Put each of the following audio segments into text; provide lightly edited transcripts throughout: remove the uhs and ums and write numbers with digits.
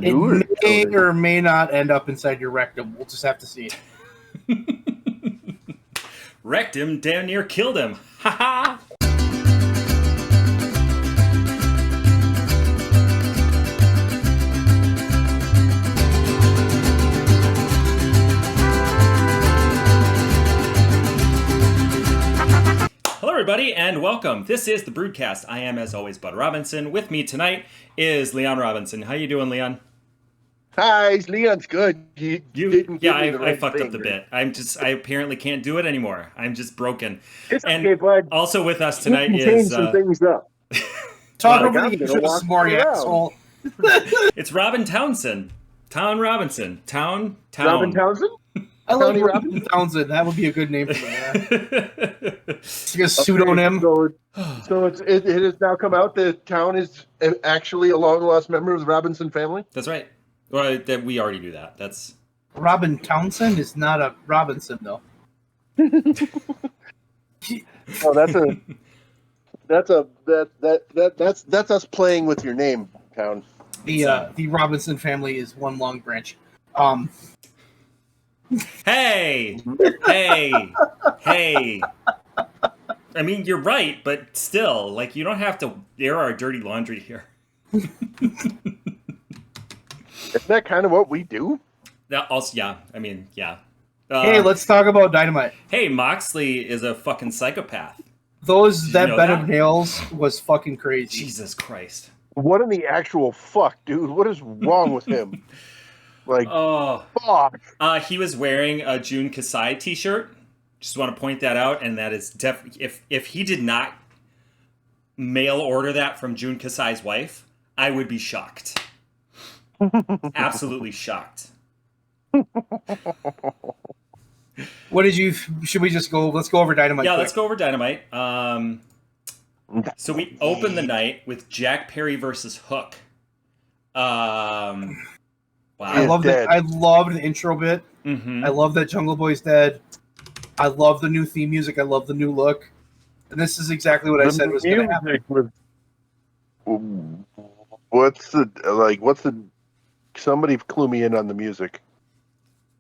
Balloon It may coating. or may not end up inside your rectum. We'll just have to see. Wrecked him, damn near killed him. Ha ha! Hello, everybody, and welcome. This is the BREWDCAST. I am, as always, Bud Robinson. With me tonight is Leon Robinson. How you doing, Leon? Hi, Leon's good. You didn't give me the I right fucked thing, up the right? bit. I apparently can't do it anymore. I'm just broken. It's And okay, bud. also with us You tonight can is change some things up. Talk Well, over I'm the gonna intro walk some more, you around. asshole. it's Robin Townsend. Robinson. Town. Robin Townsend? I like Tony Robin Townsend. That would be a good name for me. Yeah. It's like a pseudonym. So it has now come out that Town is actually a long-lost member of the Robinson family? That's right. Well, that we already knew that. That's Robin Townsend is not a Robinson, though. Oh, that's us playing with your name, Town. The Robinson family is one long branch. Hey. I mean, you're right, but still, like, you don't have to air our dirty laundry here. Isn't that kind of what we do? That also, yeah. I mean, yeah. Hey, let's talk about Dynamite. Hey, Moxley is a fucking psychopath. That know bed that? of nails was fucking crazy. Jesus Christ. What in the actual fuck, dude? What is wrong with him? Like, Oh. fuck. He was wearing a Jun Kasai t-shirt. Just want to point that out, and that is definitely if he did not mail order that from Jun Kasai's wife, I would be shocked. Absolutely shocked. What did you? Should we just go? Let's go over Dynamite. Yeah, quick. let's go over Dynamite. So we open the night with Jack Perry versus Hook. Wow. I love that. I loved the intro bit. Mm-hmm. I love that Jungle Boy's dead. I love the new theme music. I love the new look. And this is exactly what I said was going to happen. What's the? Somebody clue me in on the music.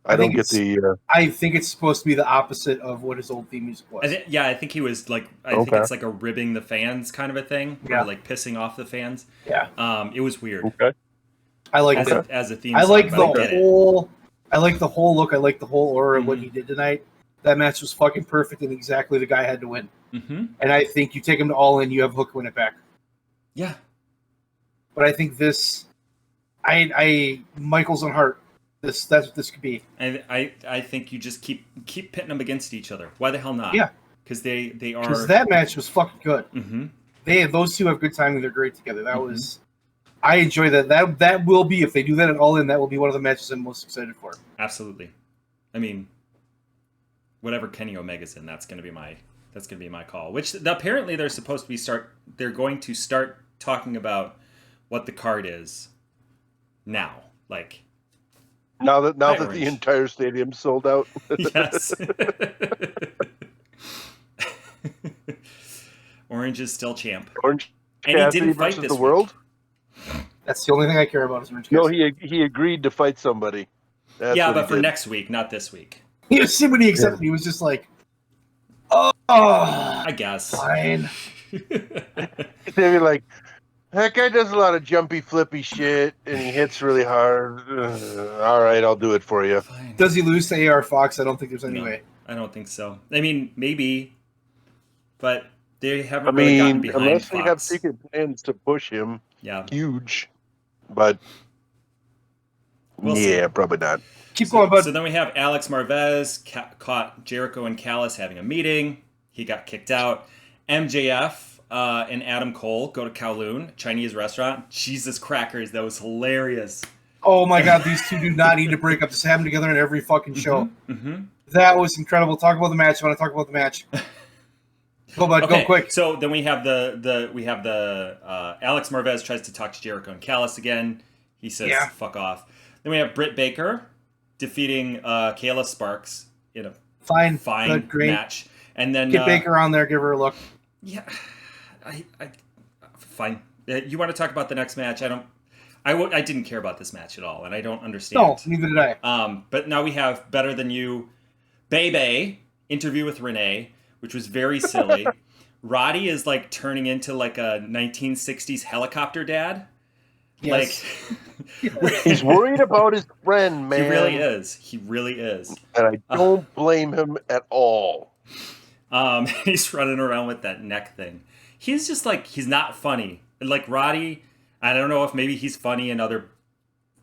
I don't get the. I think it's supposed to be the opposite of what his old theme music was. I think he was like. I think it's like a ribbing the fans kind of a thing, or like pissing off the fans. Yeah. It was weird. Okay. I like as a theme. I like song, the whole. I like the whole look. I like the whole aura of what Mm-hmm. he did tonight. That match was fucking perfect, and exactly the guy had to win. Mm-hmm. And I think you take him to All In, you have Hook win it back. Yeah. But I think this, Michaels and Hart. That's what this could be. And I think you just keep pitting them against each other. Why the hell not? Yeah. Because they are. Because that match was fucking good. Mm-hmm. Those two have good timing. They're great together. That was. I enjoy that. That will be, if they do that at All In, that will be one of the matches I'm most excited for. Absolutely. I mean, whatever Kenny Omega's in, that's gonna be my call. Which apparently they're going to start talking about what the card is now. Like Now that the entire stadium's sold out. Yes. Orange is still champ. Orange And he Cassidy didn't fight versus this the week. world. That's the only thing I care about is Orange No, Cassidy. he agreed to fight somebody. That's Yeah, what but he for did. next week, not this week. You see when he accepted, he was just like, "Oh, I guess. fine." They'd be like, that guy does a lot of jumpy, flippy shit, and he hits really hard. All right, I'll do it for you. Fine. Does he lose to AR Fox? I don't think there's any No, way. I don't think so. I mean, maybe, but they haven't really gotten behind unless they have Fox. secret plans to push him, Yeah. huge. But We'll see. probably not. Keep going, bud. So then we have Alex Marvez caught Jericho and Callis having a meeting. He got kicked out. MJF and Adam Cole go to Kowloon, Chinese restaurant. Jesus crackers, that was hilarious. Oh my god, these two do not need to break up. Just have them together in every fucking show. Mm-hmm. That was incredible. Talk about the match. I want to talk about the match. Go, bud. Okay, Go quick. so then we have the Alex Marvez tries to talk to Jericho and Callis again. He says, "Fuck off." Then we have Britt Baker defeating Kayla Sparks in a Fine. fine Good, great. match, and then Get Baker on there. Give her a look. Yeah, I fine. You want to talk about the next match? I'm I didn't care about this match at all, and I don't understand. No, neither did I. But now we have Better Than You, Bebe, interview with Renee, which was very silly. Roddy is like turning into like a 1960s helicopter dad. Yes. Like He's worried about his friend, man. He really is. He really is. And I don't blame him at all. He's running around with that neck thing. He's just like, he's not funny. Like Roddy, I don't know if maybe he's funny in other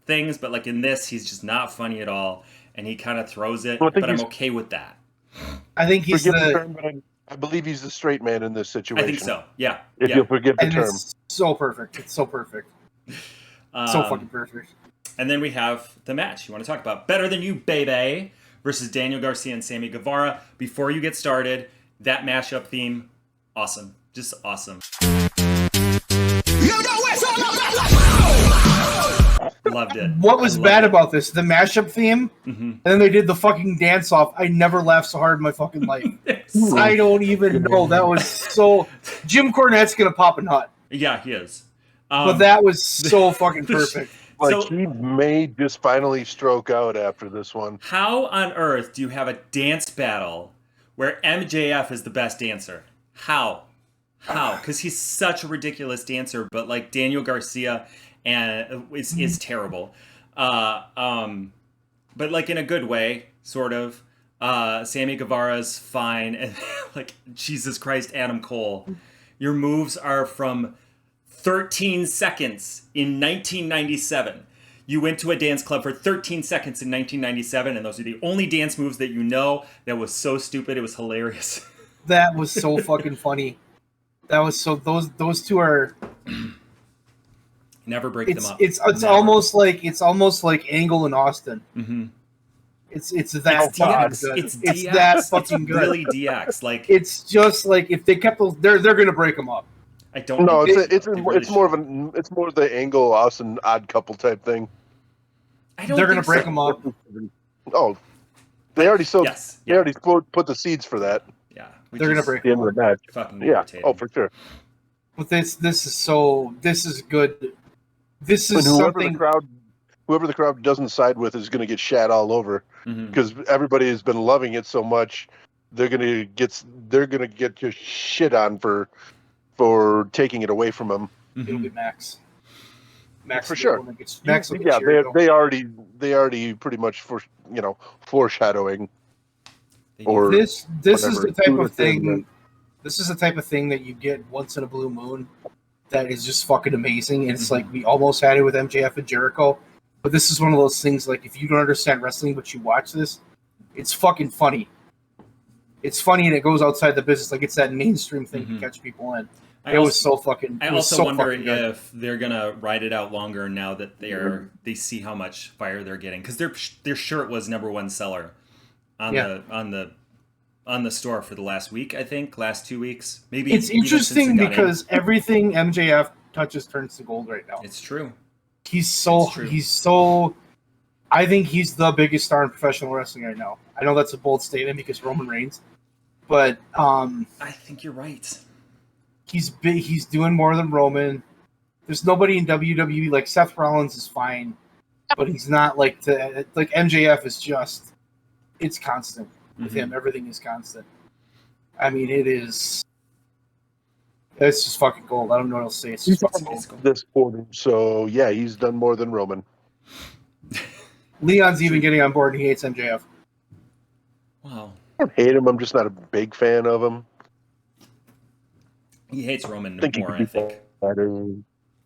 things, but like in this, he's just not funny at all. And he kind of throws it, but I'm okay with that. I think he's forgive the term, but I believe he's the straight man in this situation. I think so, yeah. If you'll forgive the and term. It's so perfect. It's so perfect. So fucking perfect. And then we have the match you want to talk about. Better Than You, Bebe, versus Daniel Garcia and Sammy Guevara. Before you get started, that mashup theme, awesome. Just awesome. Loved it. What was bad about this? The mashup theme, and then they did the fucking dance off. I never laughed so hard in my fucking life. I don't even know. That was so... Jim Cornette's gonna pop a nut. Yeah, he is. But that was so fucking perfect. Like, So, he may just finally stroke out after this one. how on earth do you have a dance battle where MJF is the best dancer? How? Because he's such a ridiculous dancer, but like Daniel Garcia is terrible. But like in a good way, sort of. Sammy Guevara's fine, and like Jesus Christ, Adam Cole, your moves are from 13 seconds in 1997. You went to a dance club for 13 seconds in 1997, and those are the only dance moves that you know. That was so stupid. It was hilarious. That was so fucking funny. That was so... Those two are... Never break them up. It's Never. almost like Angle and Austin. Mm-hmm. It's that It's fucking DX. good. It's It's DX. that It's fucking good. really DX. Like, It's just like if they kept those, they're gonna break them up. I don't. No, think it's they really more of the Angle Austin odd couple type thing. I don't They're gonna think break so. them up. Oh, they already Yes. They already put the seeds for that. Yeah. They're gonna break At the end of the match. Fucking Yeah. irritating. Oh, for sure. But this is good. This And is whoever something. the crowd doesn't side with is going to get shat all over Mhm. because everybody has been loving it so much. They're going to get just shit on for taking it away from them. It'll be Max. Max For will be sure. the one that gets- Max will get Yeah, cheered, though. they already pretty much foreshadowing. They Or This is whatever. the type Do of the thing, thing. This is the type of thing that you get once in a blue moon. That is just fucking amazing. And it's like we almost had it with MJF and Jericho, but this is one of those things. Like if you don't understand wrestling, but you watch this, it's fucking funny. It's funny and it goes outside the business. Like it's that mainstream thing to catch people in. It was so fucking. I it was also so wonder fucking good. if they're gonna ride it out longer now that they see how much fire they're getting, because their shirt was #1 seller on the store for the last week. I think last 2 weeks, maybe. It's even since interesting it got in. because everything MJF touches turns to gold right now. It's true. He's so. It's true. He's so. I think he's the biggest star in professional wrestling right now. I know that's a bold statement because Roman Reigns, but I think you're right. he's big. He's doing more than Roman. There's nobody in WWE like Seth Rollins is fine, but he's not like MJF is just. It's constant with him. Everything is constant. I mean, it is. It's just fucking gold. I don't know what else to say. It's just fucking gold. This quarter, so yeah, he's done more than Roman. Leon's even getting on board and he hates MJF. Wow. I don't hate him. I'm just not a big fan of him. He hates Roman He more, could I be think. better.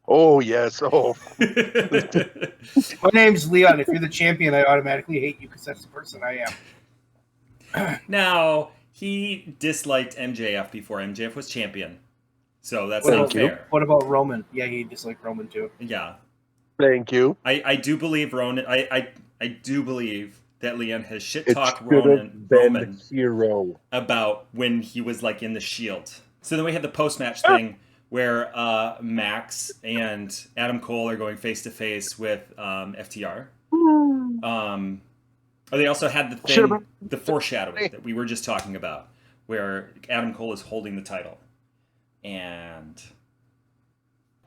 Oh yes. Oh, My name's Leon. If you're the champion, I automatically hate you because that's the person I am. Now, he disliked MJF before MJF was champion. So that's What not about- fair. What about Roman? Yeah, he disliked Roman too. Yeah. thank you. I do believe Roman. I do believe that Leon has shit It talked should have been Roman Hero. about when he was like in the Shield. So then we had the post match thing where Max and Adam Cole are going face to face with FTR. They also had the thing, the foreshadowing that we were just talking about, where Adam Cole is holding the title, and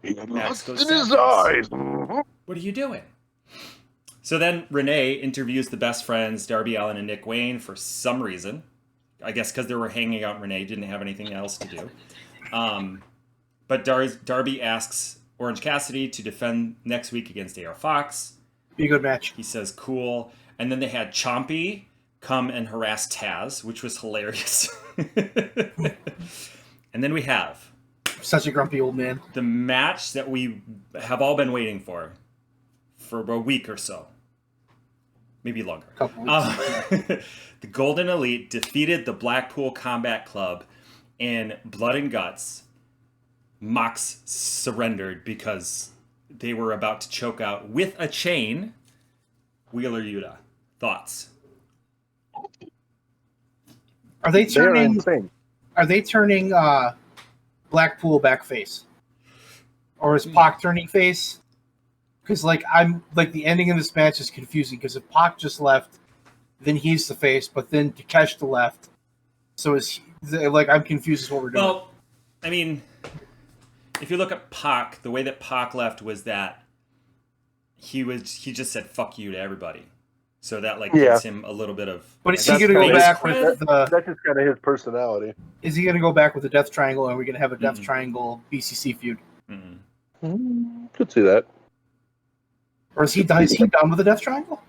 He had Max lust goes in his sideways. eyes. What are you doing? So then Renee interviews the best friends, Darby Allin and Nick Wayne, for some reason. I guess because they were hanging out and Renee didn't have anything else to do. But Darby asks Orange Cassidy to defend next week against AR Fox. Be a good match. He says, cool. And then they had Chompy come and harass Taz, which was hilarious. And then we have... Such a grumpy old man. The match that we have all been waiting for a week or so. Maybe longer. Couple weeks. The Golden Elite defeated the Blackpool Combat Club in Blood and Guts. Mox surrendered because they were about to choke out with a chain Wheeler Yuta. Thoughts? Are they turning? insane. Are they turning Blackpool back face, or is Pac turning face? Because I'm the ending of this match is confusing because if Pac just left, then he's the face, but then Takeshita left, so is I'm confused as what we're doing. Well, I mean, if you look at Pac, the way that Pac left was that he just said "fuck you" to everybody. So that gives him a little bit of. But is he going to go back with That's just kind of his personality. Is he going to go back with the Death Triangle? And are we going to have a Death Triangle BCC feud? Could see that. Or is he done with the Death Triangle?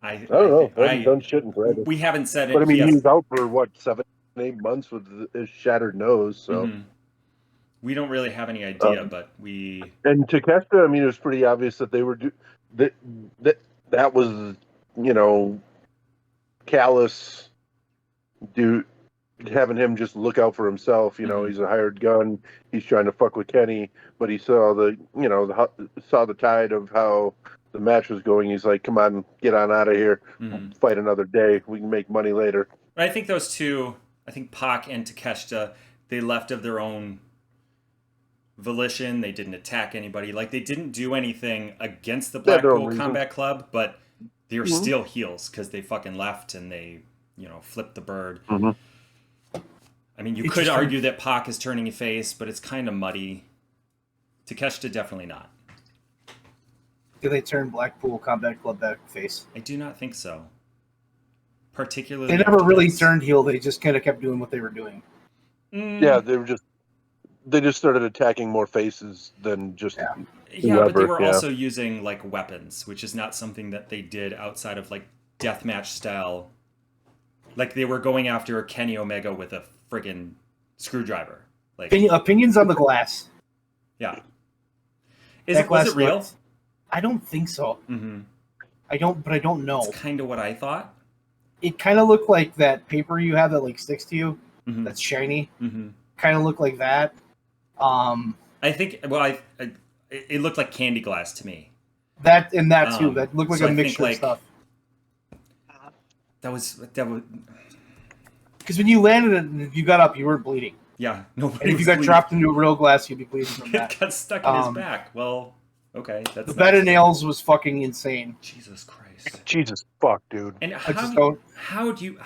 I don't know. I haven't done shit in forever. We haven't said it. But I mean, he's out for 7-8 months with his shattered nose. So we don't really have any idea, but we. And Takeshita, I mean, it was pretty obvious that they were that was. Callous dude, having him just look out for himself. He's a hired gun. He's trying to fuck with Kenny, but he saw saw the tide of how the match was going. He's like, "Come on, get on out of here. Fight another day. We can make money later." I think those two, Pac and Takeshita, they left of their own volition. They didn't attack anybody. They didn't do anything against the Blackpool Combat Club, but they're still heels because they fucking left and they, flipped the bird. I mean, you could argue that Pac is turning a face, but it's kind of muddy. Takeshita, definitely not. Do they turn Blackpool Combat Club back face? I do not think so. Particularly, they never really turned heel. They just kind of kept doing what they were doing. Yeah, they just started attacking more faces than just. Yeah, but they were also using weapons, which is not something that they did outside of deathmatch style. They were going after Kenny Omega with a friggin' screwdriver. Opinions on the glass. Yeah. Was it real? I don't think so. I don't know. It's kind of what I thought. It kind of looked like that paper you have that sticks to you. That's shiny. Kind of looked like that. I think. Well, it looked like candy glass to me. That and that too. That looked like a mixture of stuff. That was. Because when you landed and if you got up, you weren't bleeding. Yeah, nobody. And if you got dropped into a real glass, you'd be bleeding from that. It got stuck in his back. Well, okay. That's the bed of nails was fucking insane. Jesus Christ. Jesus fuck, dude. And how do you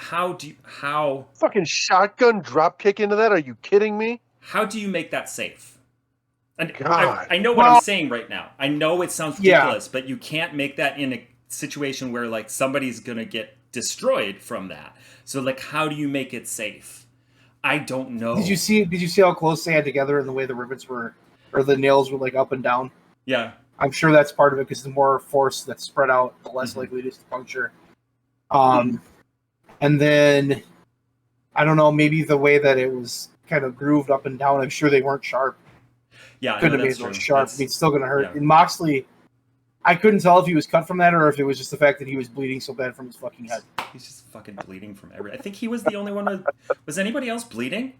fucking shotgun drop kick into that? Are you kidding me? How do you make that safe? And God. I know what I'm saying right now. I know it sounds ridiculous, but you can't make that in a situation where somebody's gonna get destroyed from that. So how do you make it safe? I don't know. Did you see how close they had together and the way the rivets were, or the nails were up and down? Yeah. I'm sure that's part of it because the more force that's spread out, the less likely it is to puncture. And then I don't know, maybe the way that it was kind of grooved up and down. I'm sure they weren't sharp. Yeah, couldn't have made those sharp. It's still going to hurt. Yeah. And Moxley, I couldn't tell if he was cut from that or if it was just the fact that he was bleeding so bad from his fucking head. He's just fucking bleeding from every. I think he was the only one. Was anybody else bleeding?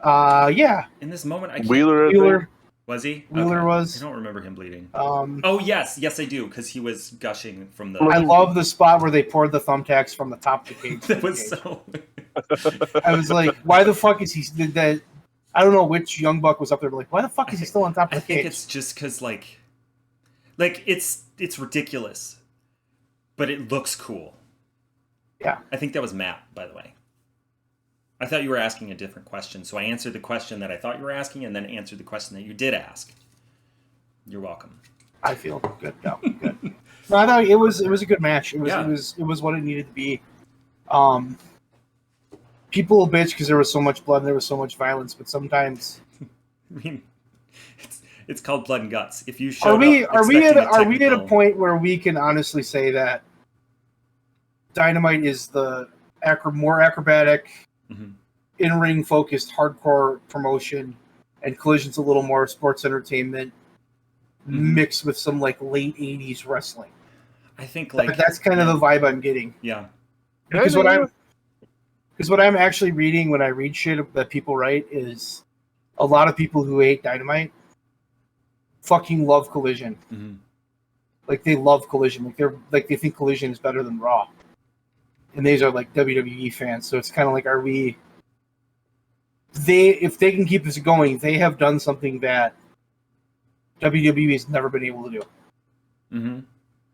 Yeah. In this moment, I can't. Wheeler. Was he? Wheeler was. I don't remember him bleeding. Oh yes, I do, because he was gushing from the. I love the spot where they poured the thumbtacks from the top of the cage. That was so. I was like, why the fuck is he? That I don't know which young buck was up there, but why the fuck is he still on top of the cage? I think it's just because it's ridiculous, but it looks cool. Yeah. I think that was Matt, by the way. I thought you were asking a different question, so I answered the question that I thought you were asking, and then answered the question that you did ask. You're welcome. I feel good. No, good. No, I thought it was a good match. It was Yeah. it was what it needed to be. People will bitch because there was so much blood and there was so much violence, but sometimes I mean, it's called Blood and Guts. If you are showed we up are we at expecting a point where we can honestly say that Dynamite is the more acrobatic, Mhm. in-ring focused, hardcore promotion, and Collision's a little more sports entertainment mixed with some like late '80s wrestling. I think like That's kind of the vibe I'm getting. yeah. Because what I'm actually reading when I read shit that people write is a lot of people who hate Dynamite fucking love Collision. Mm-hmm. Like they love Collision. They think Collision is better than Raw. And these are like WWE fans. So it's kind of like, if they can keep this going, they have done something that WWE has never been able to do. Mm-hmm.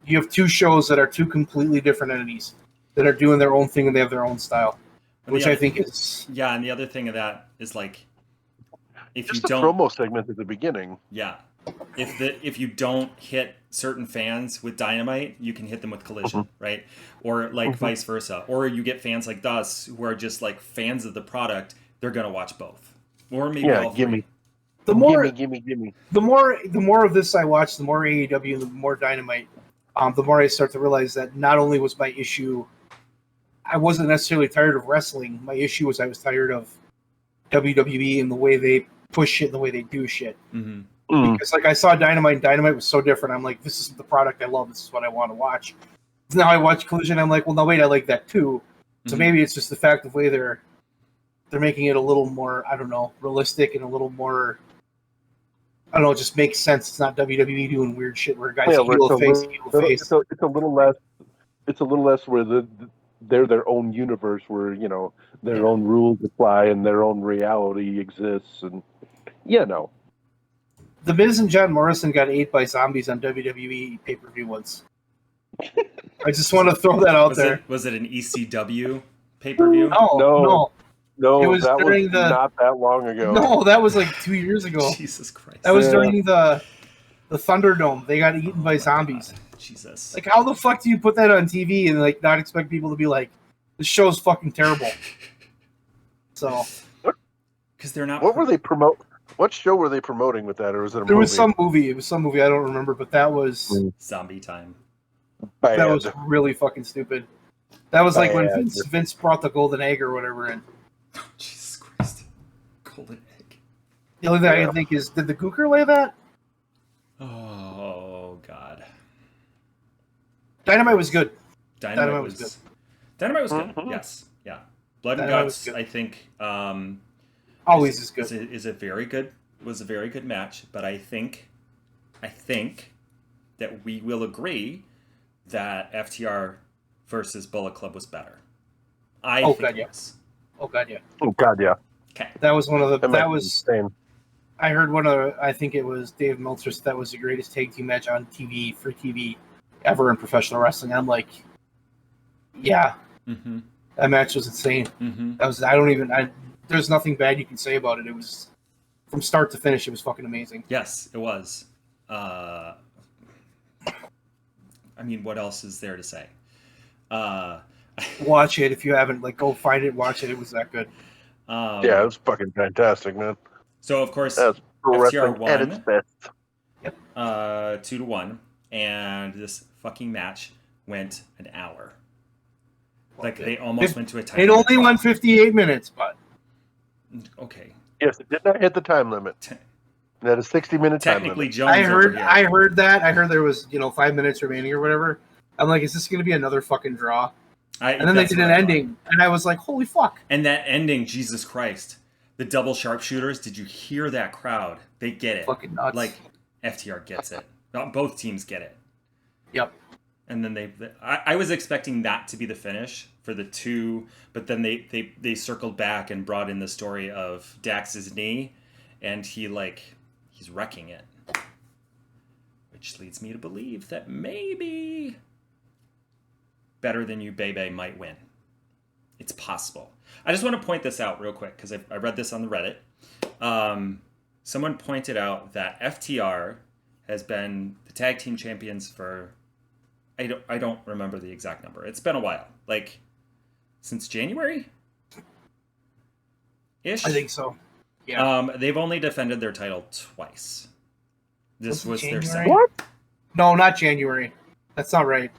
You have two shows that are two completely different entities that are doing their own thing and they have their own style, which I think is yeah. And the other thing of that is like, if just you the don't promo segment at the beginning. Yeah. If you don't hit certain fans with Dynamite, you can hit them with Collision, right? Or like vice versa. Or you get fans like us who are just like fans of the product, they're gonna watch both. Or maybe all three. Gimme. the more Gimme. the more of this I watch, the more AEW, the more Dynamite, the more I start to realize that not only was my issue, I wasn't necessarily tired of wrestling. My issue was I was tired of WWE and the way they push shit and the way they do shit. Mm-hmm. Because like I saw Dynamite, and Dynamite was so different. I'm like, this is the product I love. This is what I want to watch. Now I watch Collision. I'm like, well, no, wait, I like that too. So maybe it's just the fact of the way they're making it a little more, I don't know, realistic and a little more, I don't know, it just makes sense. It's not WWE doing weird shit where guys heel face. It's a little less. It's a little less where they're their own universe, where their own rules apply and their own reality exists, and The Miz and John Morrison got ate by zombies on WWE pay-per-view once. I just want to throw that out there. Was it an ECW pay-per-view? No. No, It was that during was not that long ago. No, that was like 2 years ago. Jesus Christ. That was during the Thunderdome. They got eaten by zombies. God. Jesus. Like, how the fuck do you put that on TV and like not expect people to be like, this show's fucking terrible? So, because they're not. What were they promote? What show were they promoting with that, or was it a there movie? was some movie. It was some movie I don't remember, but that was Zombie Time. Bad. that was really fucking stupid. That was like when Bad. Vince brought the golden egg or whatever in. Oh, Jesus Christ. Golden egg. The only thing I can think is, did the Gooker lay that? Oh, God. Dynamite was good. Dynamite was good. Dynamite was good. Mhm. Yes. Yeah. Blood and Dynamite was Guts, good. I think, Always is good. is a very good match, but I think that we will agree that FTR versus Bullet Club was better. I think it was. Oh god, yeah. Oh god, yeah. Okay. That was one of the. might That be was. insane. I heard one of. I think it was Dave Meltzer said that was the greatest tag team match on TV for TV ever in professional wrestling. I'm like, yeah, Mm-hmm. that match was insane. Mm-hmm. That was. There's nothing bad you can say about it. It was from start to finish. It was fucking amazing. Yes, it was. I mean, what else is there to say? Watch it if you haven't. Like, go find it, watch it. It was that good. Yeah, it was fucking fantastic, man. So of course, That's pro FTR wrestling at its best. 2-1, and this fucking match went an hour. Like they almost went to a time. It only went 58 minutes, but okay. Yes, it did not hit the time limit. It had a 60-minute time Technically, limit. Jones. I over here. heard that. I heard there was 5 minutes remaining or whatever. I'm like, is this going to be another fucking draw? And then they did an ending, and I was like, holy fuck. And that ending, Jesus Christ. The double sharpshooters, did you hear that crowd? They get it. Fucking nuts. Like, FTR gets it. Not both teams get it. Yep. And then I was expecting that to be the finish for the two, but then they circled back and brought in the story of Dax's knee, and he's wrecking it. Which leads me to believe that maybe Better Than You Bebe might win. It's possible. I just want to point this out real quick because I read this on the Reddit. Someone pointed out that FTR has been the tag team champions for I don't remember the exact number. It's been a while, like since January ish. I think so. Yeah. They've only defended their title twice. This was their January? second. What? No, not January. That's not right.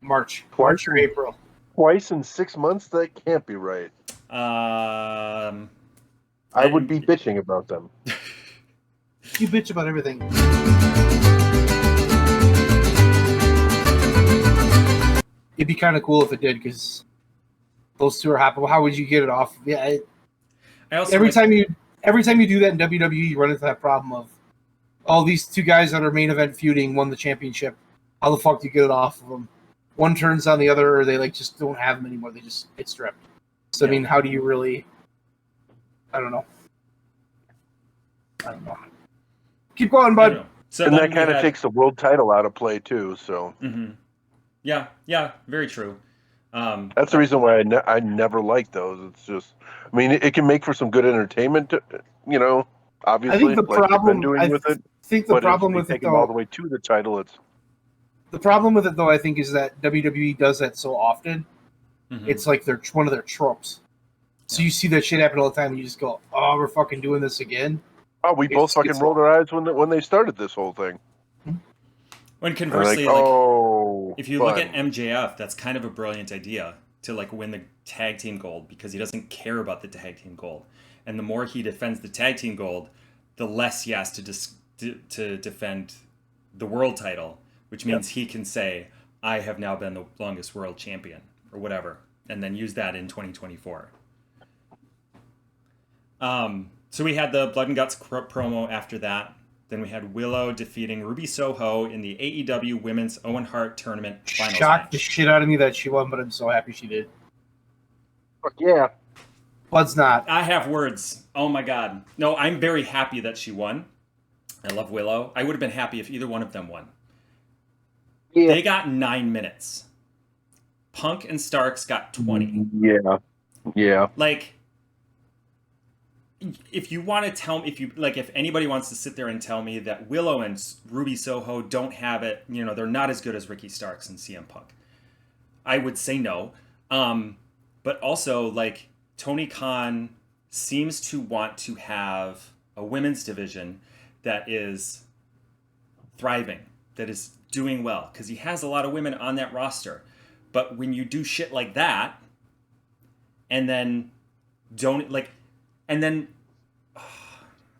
March or April. Twice in 6 months? That can't be right. I would be bitching about them. You bitch about everything. It'd be kind of cool if it did, because those two are happy. How would you get it off? Yeah. Every time you do that in WWE, you run into that problem of, oh, these two guys that are main event feuding won the championship. How the fuck do you get it off of them? One turns on the other, or they like just don't have them anymore. They just get stripped. So I mean, how do you really? I don't know. Keep going, bud. So and that kind of takes the world title out of play too. So. Mm-hmm. Yeah, very true. That's the reason why I never liked those. It's just, I mean, it can make for some good entertainment, obviously. I think the like problem doing with it. I think the problem with it, though, all the way to the title, the problem with it, though, I think, is that WWE does that so often. Mm-hmm. It's like one of their tropes. So you see that shit happen all the time, and you just go, "Oh, we're fucking doing this again." Oh, we both fucking rolled our eyes when they started this whole thing. When conversely, if you look at MJF, that's kind of a brilliant idea to like win the tag team gold, because he doesn't care about the tag team gold, and the more he defends the tag team gold, the less he has to defend the world title, which means he can say, "I have now been the longest world champion," or whatever, and then use that in 2024. So we had the Blood and Guts promo after that. Then we had Willow defeating Ruby Soho in the AEW Women's Owen Hart Tournament finals Shocked match. the shit out of me that she won, but I'm so happy she did. Fuck yeah. Bud's not. I have words. Oh my god. No, I'm very happy that she won. I love Willow. I would have been happy if either one of them won. Yeah. They got 9 minutes. Punk and Starks got 20. Yeah. Like, if you want to tell me, if anybody wants to sit there and tell me that Willow and Ruby Soho don't have it, they're not as good as Ricky Starks and CM Punk, I would say no. But also, like, Tony Khan seems to want to have a women's division that is thriving, that is doing well, because he has a lot of women on that roster. But when you do shit like that, and then and then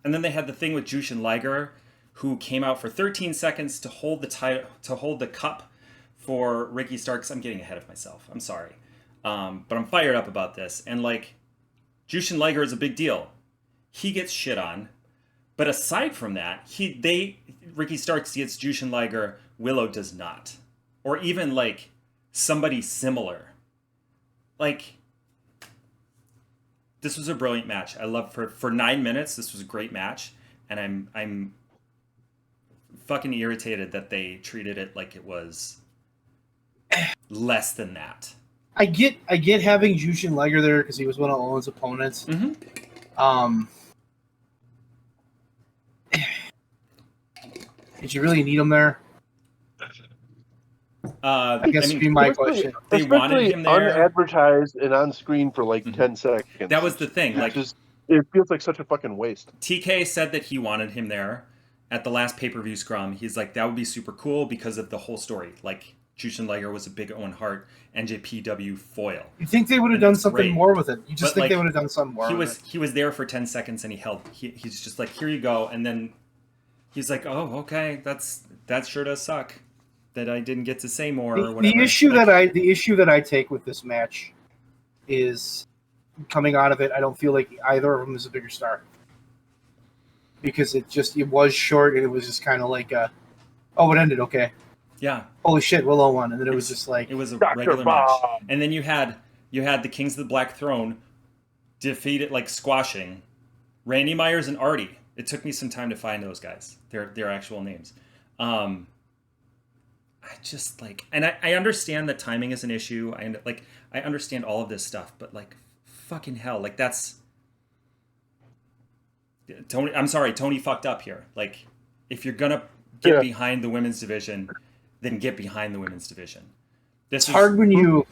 they had the thing with Jushin Liger, who came out for 13 seconds to hold the title, to hold the cup for Ricky Starks. I'm getting ahead of myself. I'm sorry, but I'm fired up about this. And like, Jushin Liger is a big deal. He gets shit on, but aside from that, Ricky Starks gets Jushin Liger. Willow does not, or even like somebody similar. Like, this was a brilliant match. I love for 9 minutes. This was a great match, and I'm fucking irritated that they treated it like it was less than that. I get having Jushin Liger there because he was one of Owen's opponents. Mm-hmm. Did you really need him there? I guess would be my question. They wanted him there, unadvertised and on screen for like 10 seconds. That was the thing. Like, it feels like such a fucking waste. TK said that he wanted him there at the last pay-per-view scrum. He's like, that would be super cool because of the whole story. Like, Jushin Liger was a big Owen Hart NJPW foil. You think they would have done something more with it? You just think they would have done something more? He was there for 10 seconds and he's just like, here you go, and then he's like, oh, okay, that sure does suck that I didn't get to say more or whatever. The issue that I take with this match is, coming out of it, I don't feel like either of them is a bigger star, because it was short and it was just kind of like it ended okay. Yeah. Holy shit, Willow won, and then it was just like, it was a regular match, and then you had the Kings of the Black Throne defeated, like, squashing Randy Myers and Artie. It took me some time to find those guys, their actual names. I just like, and I understand that timing is an issue. I understand all of this stuff, but like, fucking hell, like, Tony fucked up here. Like, if you're gonna get behind the women's division, then get behind the women's division. It's hard when you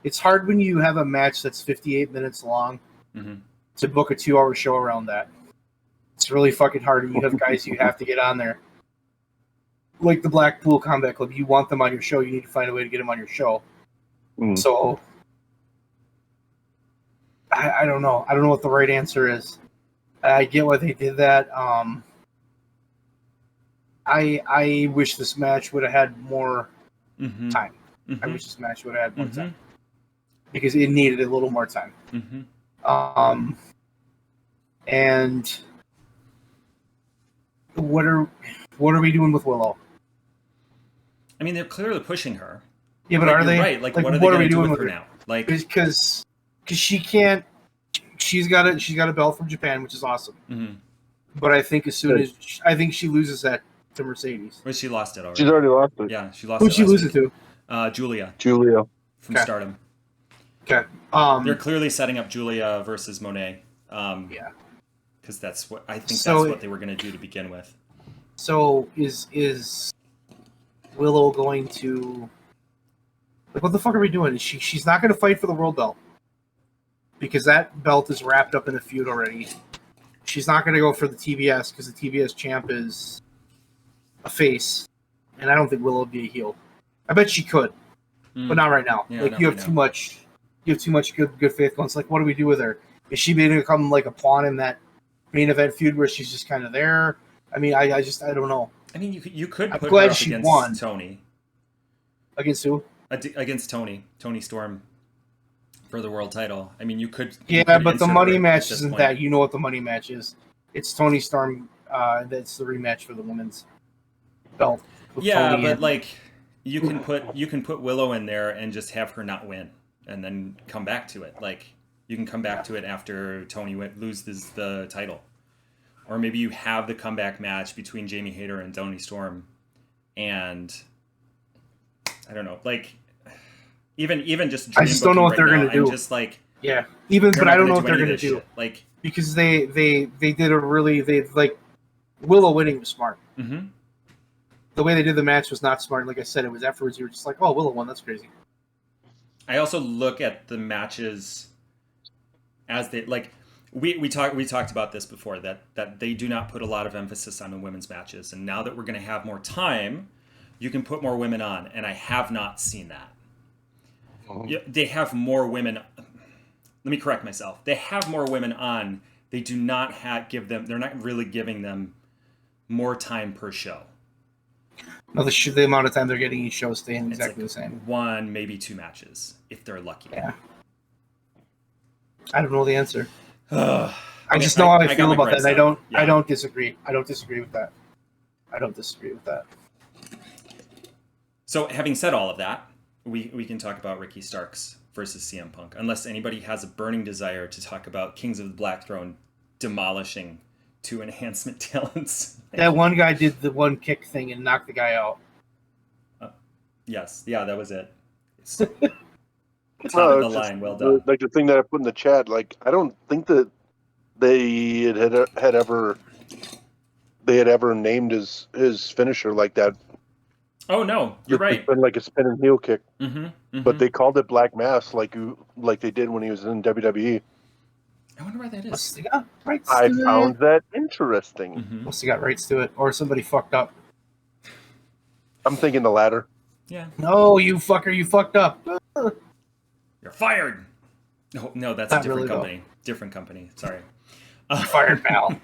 have a match that's 58 minutes long to book a 2-hour show around that. It's really fucking hard, and you have guys you have to get on there. Like the Blackpool Combat Club, you want them on your show. You need to find a way to get them on your show. So I don't know. I don't know what the right answer is. I get why they did that. I wish this match would have had more time. I wish this match would have had more time because it needed a little more time. And what are we doing with Willow? I mean, they're clearly pushing her. Yeah, but are they? Right. Like what are they going to do with her now? Like, because she can't. She's got a belt from Japan, which is awesome. But I think as she loses that to Mercedes. Well, she lost it already. She's already lost it. Yeah, she lost Who'd it. She lose it to? Julia from Stardom. Okay. They're clearly setting up Julia versus Monet. Yeah. Because that's what that's what they were going to do to begin with. So is Willow going to, like, what the fuck are we doing? She's not going to fight for the world belt because that belt is wrapped up in the feud already. She's not going to go for the TBS because the TBS champ is a face, and I don't think Willow would be a heel. I bet she could, but not right now. Yeah, like you have too much good faith going. It's like, what do we do with her? Is she going to become like a pawn in that main event feud where she's just kind of there? I mean, I don't know. I mean, you could I'm put glad her up she against won. Tony. Against who? Against Tony Storm for the world title. I mean, you could. Yeah, but the money match isn't isn't that. You know what the money match is? It's Tony Storm. That's the rematch for the women's belt. Yeah, Tony but like you can put Willow in there and just have her not win, and then come back to it. Like you can come back to it after Tony loses the title, or maybe you have the comeback match between Jamie Hayter and Tony Storm, and I don't know, like even just. I just don't know what they're gonna do. I'm just like but I don't know what they're gonna do. Like because they did a really Willow winning was smart. The way they did the match was not smart. Like I said, it was afterwards. You were just like, "Oh, Willow won. That's crazy." I also look at the matches as they like. We talked about this before that they do not put a lot of emphasis on the women's matches, and now that we're going to have more time, you can put more women on, and I have not seen that. They have more women. Let me correct myself. They have more women on. They do not give them. They're not really giving them more time per show. No, the amount of time they're getting each show is staying exactly the same. 1, maybe 2 matches if they're lucky. Yeah. I don't know the answer. I just know how I feel about that. And I don't disagree. I don't disagree with that. So, having said all of that, we can talk about Ricky Starks versus CM Punk, unless anybody has a burning desire to talk about Kings of the Black Throne demolishing 2 enhancement talents. That one guy did the one kick thing and knocked the guy out. Yes, yeah, that was it. No, the line, well done. Like the thing that I put in the chat, like I don't think that they had ever named his finisher like that. Oh no, you're right. It's been like a spinning heel kick, mm-hmm. But they called it Black Mass like they did when he was in WWE. I wonder why that is. I found that interesting. Must have got rights to it, or somebody fucked up. I'm thinking the latter. Yeah. No, you fucker, you fucked up. You're fired. No, that's Not a different really, company. Though. Different company. Sorry. Fired, pal.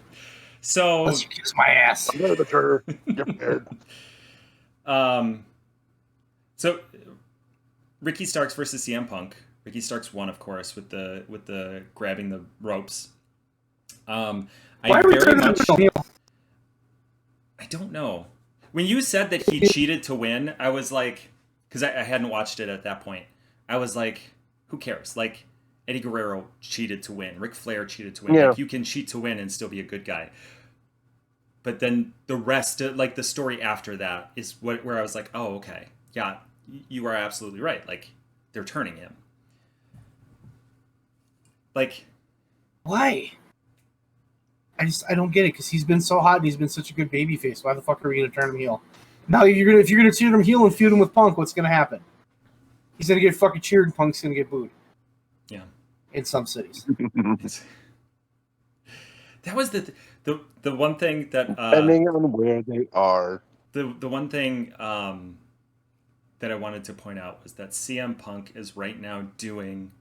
So let's kiss my ass. You're fired. So Ricky Starks versus CM Punk. Ricky Starks won, of course, with the grabbing the ropes. I don't know. When you said that he cheated to win, I was like, because I hadn't watched it at that point. I was like, who cares? Like, Eddie Guerrero cheated to win. Ric Flair cheated to win. Yeah. Like, you can cheat to win and still be a good guy. But then the rest, like the story after that, is where I was like, oh, okay, yeah, you are absolutely right. Like, they're turning him. Like, why? I don't get it because he's been so hot and he's been such a good babyface. Why the fuck are we gonna turn him heel? Now if you're gonna turn him heel and feud him with Punk, what's gonna happen? He's gonna get fucking cheered and Punk's gonna get booed. Yeah. In some cities. That was the one thing that depending on where they are. The one thing that I wanted to point out was that CM Punk is right now doing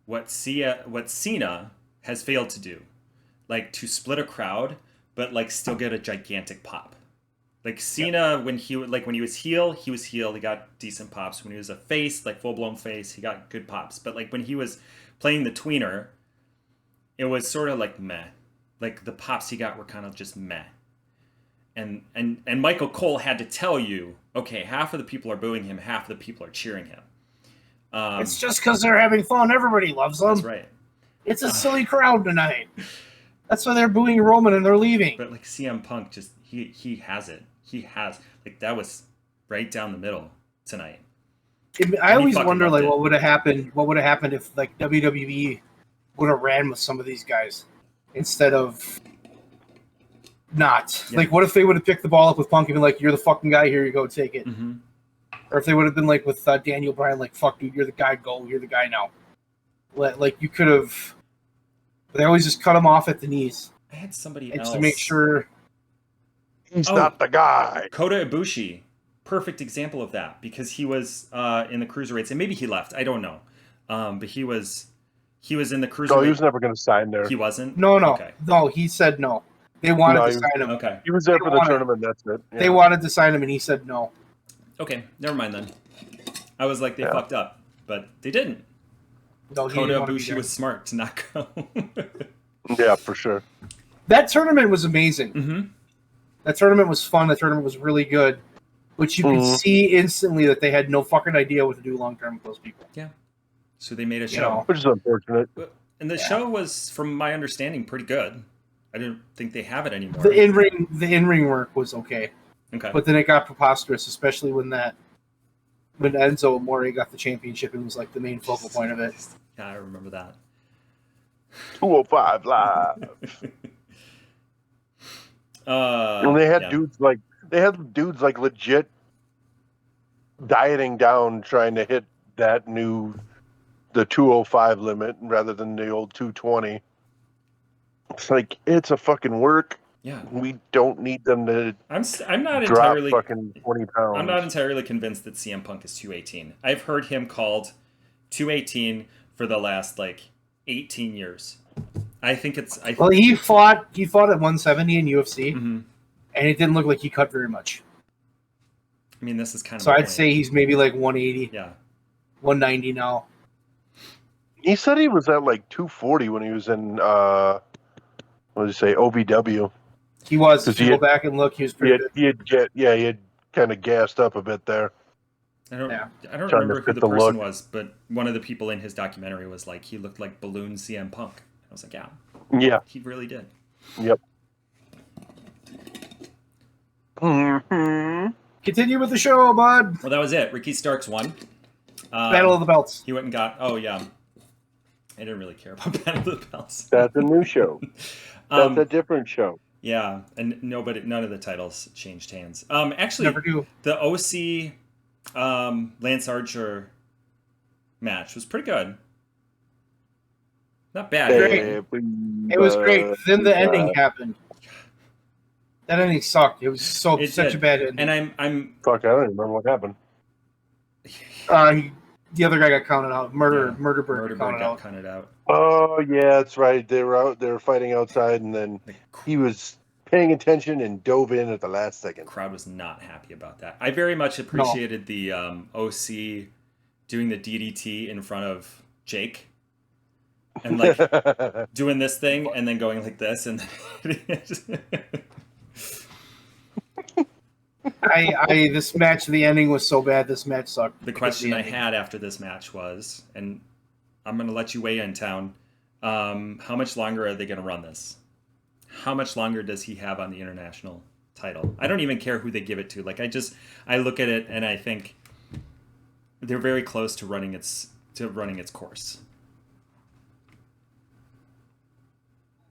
what Cena has failed to do, like to split a crowd, but like still get a gigantic pop. Like Cena, when he was heel, he got decent pops. When he was a face, like full blown face, he got good pops. But like when he was playing the tweener, it was sort of like meh. Like the pops he got were kind of just meh. And Michael Cole had to tell you, okay, half of the people are booing him, half of the people are cheering him. It's just because they're having fun. Everybody loves them. That's right. It's a silly crowd tonight. That's why they're booing Roman and they're leaving. But like CM Punk, just he has it. He has, like, that was right down the middle tonight. I always wonder, like, what would have happened? What would have happened if like WWE would have ran with some of these guys instead of not? Yeah. Like, what if they would have picked the ball up with Punk and been like, "You're the fucking guy. Here you go, take it." Mm-hmm. Or if they would have been like with Daniel Bryan, like, "Fuck, dude, you're the guy. Go. You're the guy now." Like you could have. They always just cut him off at the knees. I had somebody else to make sure he's not the guy. Kota Ibushi, perfect example of that, because he was in the cruiserweights, and maybe he left. I don't know, but he was in the cruiserweight. No, he was never going to sign there. He wasn't. No. Okay. No, he said no. They wanted to sign him. Okay. He was there for the tournament. That's it. Yeah. They wanted to sign him, and he said no. Okay, never mind then. I was like, they fucked up, but they didn't. No, Kota Ibushi was smart to not go. Yeah, for sure. That tournament was amazing. Mm-hmm. That tournament was fun. That tournament was really good. But you could see instantly that they had no fucking idea what to do long term with those people. Yeah. So they made a show. Which is unfortunate. And the show was, from my understanding, pretty good. I didn't think they have it anymore. The in-ring work was okay. Okay. But then it got preposterous, especially when Enzo Amore got the championship and was like the main focal point of it. Yeah, I remember that. 205 Live. And they had dudes like legit dieting down trying to hit the 205 limit rather than the old 220. It's like, it's a fucking work. Yeah, we don't need them to. I'm not drop entirely fucking 20 pounds. I'm not entirely convinced that CM Punk is 218. I've heard him called 218 for the last 18 years. I think it's. Well, he fought at 170 in UFC, mm-hmm. and it didn't look like he cut very much. I mean, this is kind of. So I'd say he's maybe 180. Yeah. 190 now. He said he was at 240 when he was in. What did he say? OVW. He was. If you go back and look, he was pretty good. He had kind of gassed up a bit there. I don't remember who the person was, but one of the people in his documentary was like, he looked like balloon CM Punk. I was like, yeah, he really did. Yep. Mm-hmm. Continue with the show, bud. Well, that was it. Ricky Starks won. Battle of the Belts. He went and got. Oh yeah, I didn't really care about Battle of the Belts. That's a new show. That's a different show. Yeah, and none of the titles changed hands. Actually, never do. The OC Lance Archer match was pretty good. Not bad. It was great. Then the ending happened. That ending sucked. It was such a bad ending. And I'm fuck. I don't even remember what happened. The other guy got counted out. Murderbird got counted out. Oh yeah, that's right. They were fighting outside, and then he was paying attention and dove in at the last second. The crowd was not happy about that. I very much appreciated the OC doing the DDT in front of Jake, and doing this thing, and then going like this, and this match, the ending was so bad. This match sucked. The question I had after this match was, and I'm going to let you weigh in, Town. How much longer are they going to run this? How much longer does he have on the international title? I don't even care who they give it to. I look at it and I think they're very close to running its course.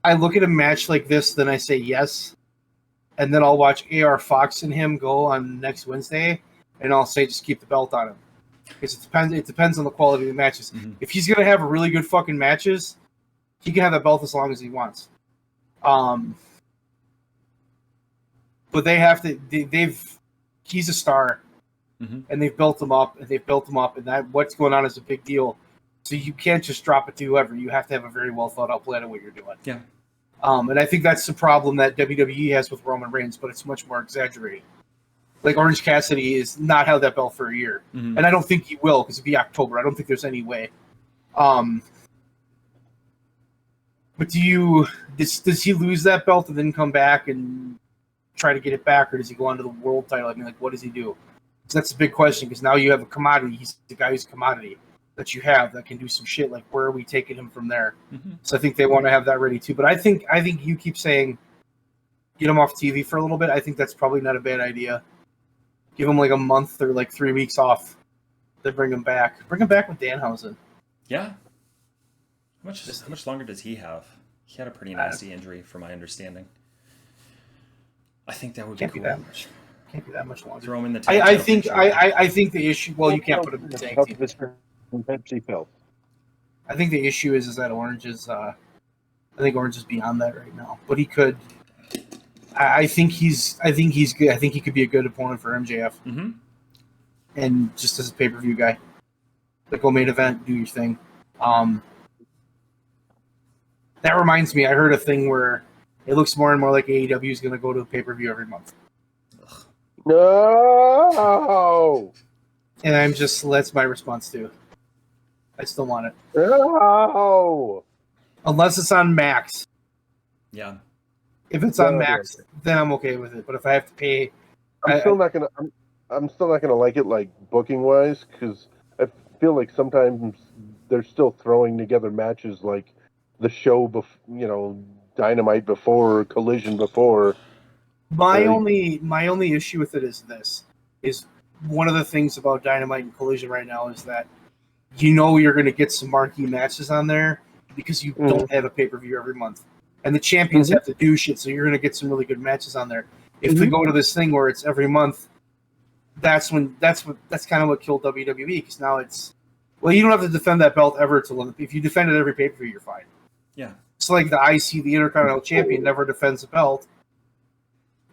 I look at a match like this, then I say yes, and then I'll watch AR Fox and him go on next Wednesday, and I'll say just keep the belt on him. Because it depends on the quality of the matches. Mm-hmm. If he's gonna have really good fucking matches, he can have that belt as long as he wants. But they have to. He's a star, and they've built him up, and that what's going on is a big deal. So you can't just drop it to whoever. You have to have a very well thought out plan of what you're doing. Yeah. And I think that's the problem that WWE has with Roman Reigns, but it's much more exaggerated. Like Orange Cassidy is not held that belt for a year, and I don't think he will because it'd be October. I don't think there's any way. But does he lose that belt and then come back and try to get it back, or does he go on to the world title? I mean, like, what does he do? So that's a big question because now you have a commodity. He's the guy who's a commodity that you have that can do some shit. Like, where are we taking him from there? So I think they want to have that ready too. But I think you keep saying get him off TV for a little bit. I think that's probably not a bad idea. Give him like a month or like 3 weeks off. Then bring him back. Bring him back with Danhausen. Yeah. How much longer does he have? He had a pretty nasty injury, from my understanding. I think that would be cool. Can't be that much longer. Throw him in the tag team. I think the issue. Well, you can't put him in the tag team. I think the issue is that Orange is. I think Orange is beyond that right now, but he could. I think he's good. I think he could be a good opponent for MJF. And just as a pay-per-view guy, like go main event, do your thing. That reminds me, I heard a thing where it looks more and more like AEW is going to go to a pay-per-view every month. No. And that's my response to it. I still want it. No. Unless it's on Max. Yeah. If it's on Max, then I'm okay with it. But if I have to pay, I'm still not gonna like it, like booking wise, because I feel like sometimes they're still throwing together matches like the show Dynamite before, Collision before. My only issue with it is one of the things about Dynamite and Collision right now is that you're going to get some marquee matches on there because you don't have a pay-per-view every month. And the champions have to do shit, so you're going to get some really good matches on there. If they go to this thing where it's every month, that's kind of what killed WWE, because now it's, well, you don't have to defend that belt ever if you defend it every pay-per-view, you're fine. Yeah. It's like the IC, the Intercontinental Champion, never defends the belt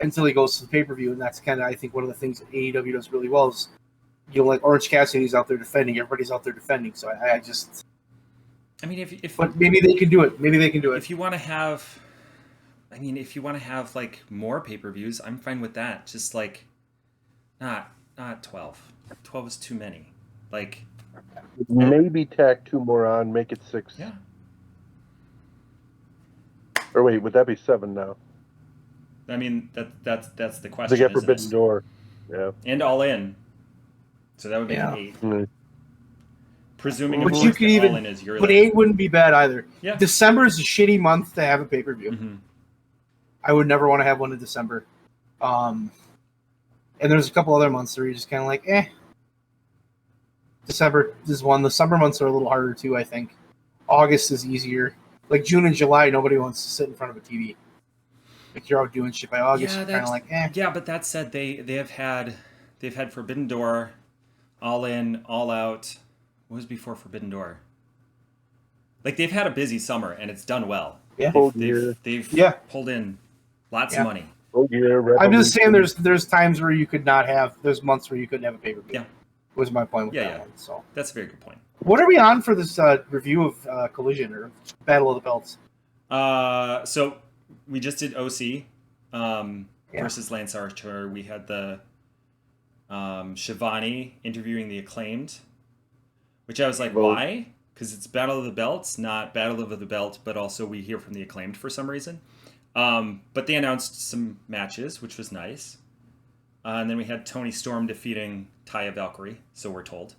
until he goes to the pay-per-view, and that's kind of, I think, one of the things that AEW does really well is, like Orange Cassidy's out there defending, everybody's out there defending, so I just... I mean, if but maybe they can do it. If you want to have, like more pay-per-views, I'm fine with that. Just like, not 12. 12 is too many. Like, maybe tack 2 more on, make it 6. Yeah. Or wait, would that be 7 now? I mean, that's the question. They get Forbidden Door. Yeah. And All In. So that would make it 8. Mm-hmm. Presuming but you could even, All In is your but 8 wouldn't be bad either. Yeah. December is a shitty month to have a pay-per-view. I would never want to have one in December. And there's a couple other months where you're just kind of like, December is one. The summer months are a little harder too, I think. August is easier. Like June and July, nobody wants to sit in front of a TV. Like you're out doing shit by August, you're kind of like, Yeah, but that said, they've had Forbidden Door, All In, All Out. What was before Forbidden Door? Like they've had a busy summer and it's done well. Yeah, they've pulled in lots of money. I'm just saying, there's times where you could not have. There's months where you couldn't have a pay-per-view. Yeah, was my point with that one. So that's a very good point. What are we on for this review of Collision or Battle of the Belts? So we just did OC versus Lance Archer. We had the Shivani interviewing the Acclaimed, which I was like, why? Because it's Battle of the Belts, not Battle of the Belt, but also we hear from the Acclaimed for some reason. But they announced some matches, which was nice. And then we had Toni Storm defeating Taya Valkyrie, so we're told.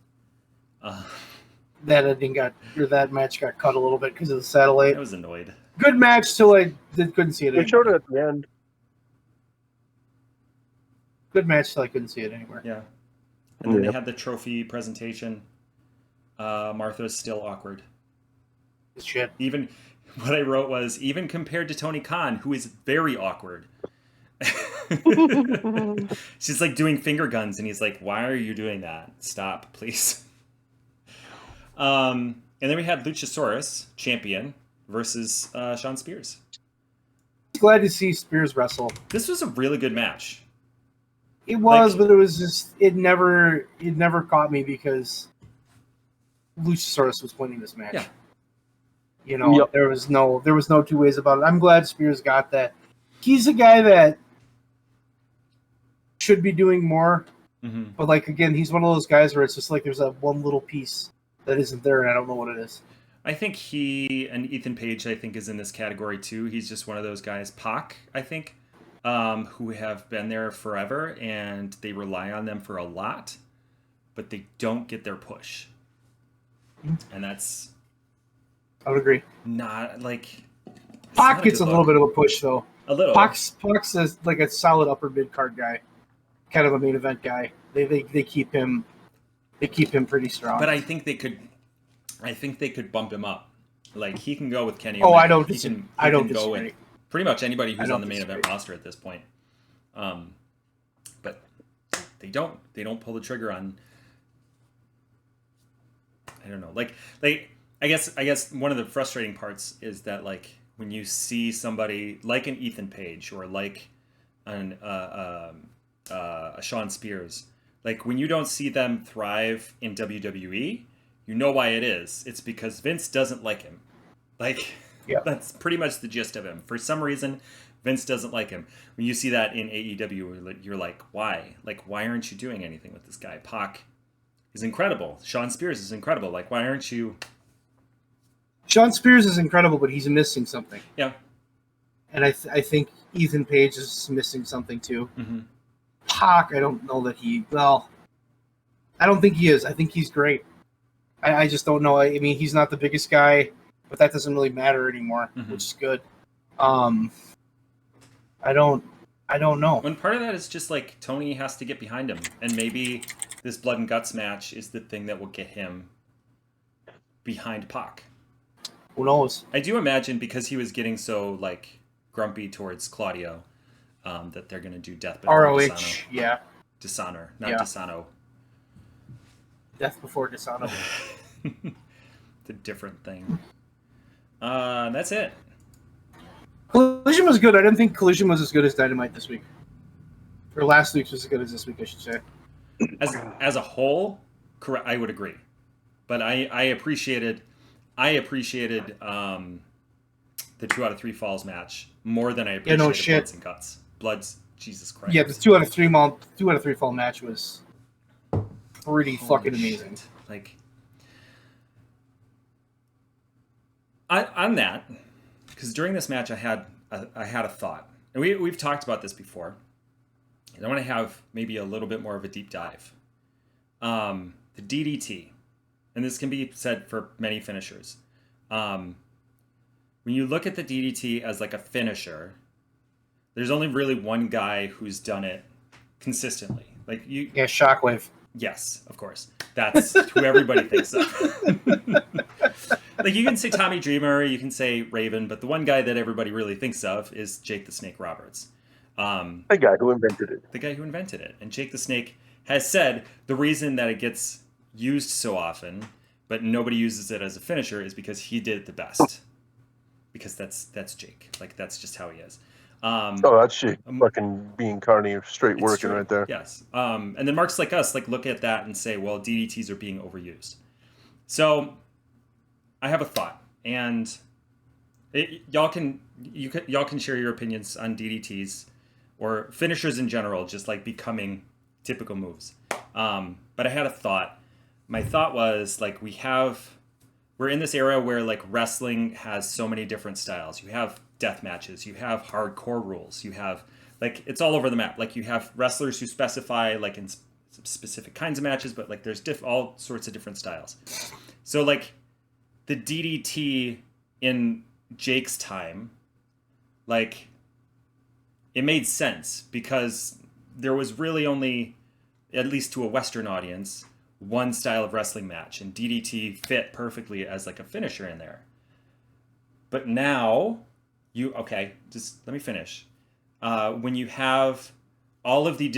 That match got cut a little bit because of the satellite. I was annoyed. Good match till I couldn't see it anymore. They showed it at the end. Good match till I couldn't see it anymore. Yeah. And then they had the trophy presentation. Martha's still awkward. Shit. Even what I wrote was, even compared to Tony Khan, who is very awkward. She's like doing finger guns, and he's like, "Why are you doing that? Stop, please." And then we had Luchasaurus, champion, versus Sean Spears. Glad to see Spears wrestle. This was a really good match. It was, but it was just it never caught me because Luchasaurus was winning this match. Yeah. You know, Yep. there was no two ways about it. I'm glad Spears got that. He's a guy that should be doing more, but like again, he's one of those guys where it's just like there's that one little piece that isn't there, and I don't know what it is. I think he and Ethan Page, I think, is in this category too. He's just one of those guys. Pac, I think, who have been there forever, and they rely on them for a lot, but they don't get their push, and that's. I would agree. Not like Pac gets a little bit of a push though. A little. Pac's is like a solid upper mid card guy, kind of a main event guy. They keep him pretty strong. But I think they could bump him up. Like he can go with Kenny. Oh, Omega. I don't He disagree. can I don't go disagree. with pretty much anybody who's I on don't the main event disagree. roster at this point. But they don't pull the trigger on. I don't know. Like I guess one of the frustrating parts is that like when you see somebody like an Ethan Page or like a Sean Spears, like when you don't see them thrive in WWE, you know why it is. It's because Vince doesn't like him. Like that's pretty much the gist of him. For some reason, Vince doesn't like him. When you see that in AEW, you're like, why? Like, why aren't you doing anything with this guy? Pac is incredible. Sean Spears is incredible. Like, why aren't you? Sean Spears is incredible, but he's missing something. Yeah. And I think Ethan Page is missing something too. Mm-hmm. Pac, I don't know that I don't think he is. I think he's great. I just don't know. I mean, he's not the biggest guy, but that doesn't really matter anymore, which is good. I don't know. When part of that is just like Tony has to get behind him, and maybe this blood and guts match is the thing that will get him behind Pac. Who knows? I do imagine because he was getting so like grumpy towards Claudio, that they're gonna do Death Before ROH, Dishonor. yeah. Dishonor, not Disano. Death Before Dishonor. It's a different thing. That's it. Collision was good. I didn't think Collision was as good as Dynamite this week. Or last week's was as good as this week, I should say. As a whole, correct. I would agree, but I appreciated the 2 out of 3 falls match more than I appreciated Bloods and Guts. Bloods, Jesus Christ. Yeah, the 2 out of 3 fall match was pretty fucking amazing. Shit. Like on that, because during this match I had a thought, and we've talked about this before, and I want to have maybe a little bit more of a deep dive. The DDT, and this can be said for many finishers. When you look at the DDT as like a finisher, there's only really one guy who's done it consistently. Like you, Yeah, Shockwave. yes, of course, that's who everybody thinks of. Like you can say Tommy Dreamer, you can say Raven, but the one guy that everybody really thinks of is Jake the Snake Roberts. The guy who invented it. The guy who invented it. And Jake the Snake has said the reason that it gets used so often, but nobody uses it as a finisher, is because he did it the best. Because that's Jake. Like that's just how he is. That's shit. Fucking being Carney, straight It's working true. right there. Yes. And then marks like us like look at that and say, well, DDTs are being overused. So I have a thought, and y'all can share your opinions on DDTs or finishers in general, just like becoming typical moves. But I had a thought. My thought was like we're in this era where like wrestling has so many different styles. You have death matches, you have hardcore rules, you have like it's all over the map. Like you have wrestlers who specify like in specific kinds of matches, but like there's all sorts of different styles. So like the DDT in Jake's time, like it made sense because there was really only, at least to a Western audience, one style of wrestling match, and DDT fit perfectly as like a finisher in there. But now, just let me finish. When you have all of these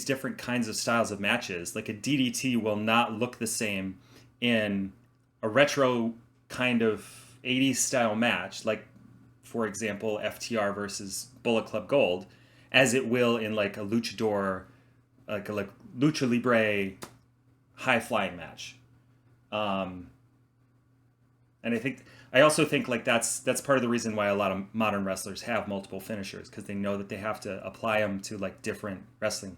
different kinds of styles of matches, like a DDT will not look the same in a retro kind of 80s style match, like for example FTR versus Bullet Club Gold, as it will in like a luchador, like a lucha libre high flying match. And I also think like that's part of the reason why a lot of modern wrestlers have multiple finishers, because they know that they have to apply them to like different wrestling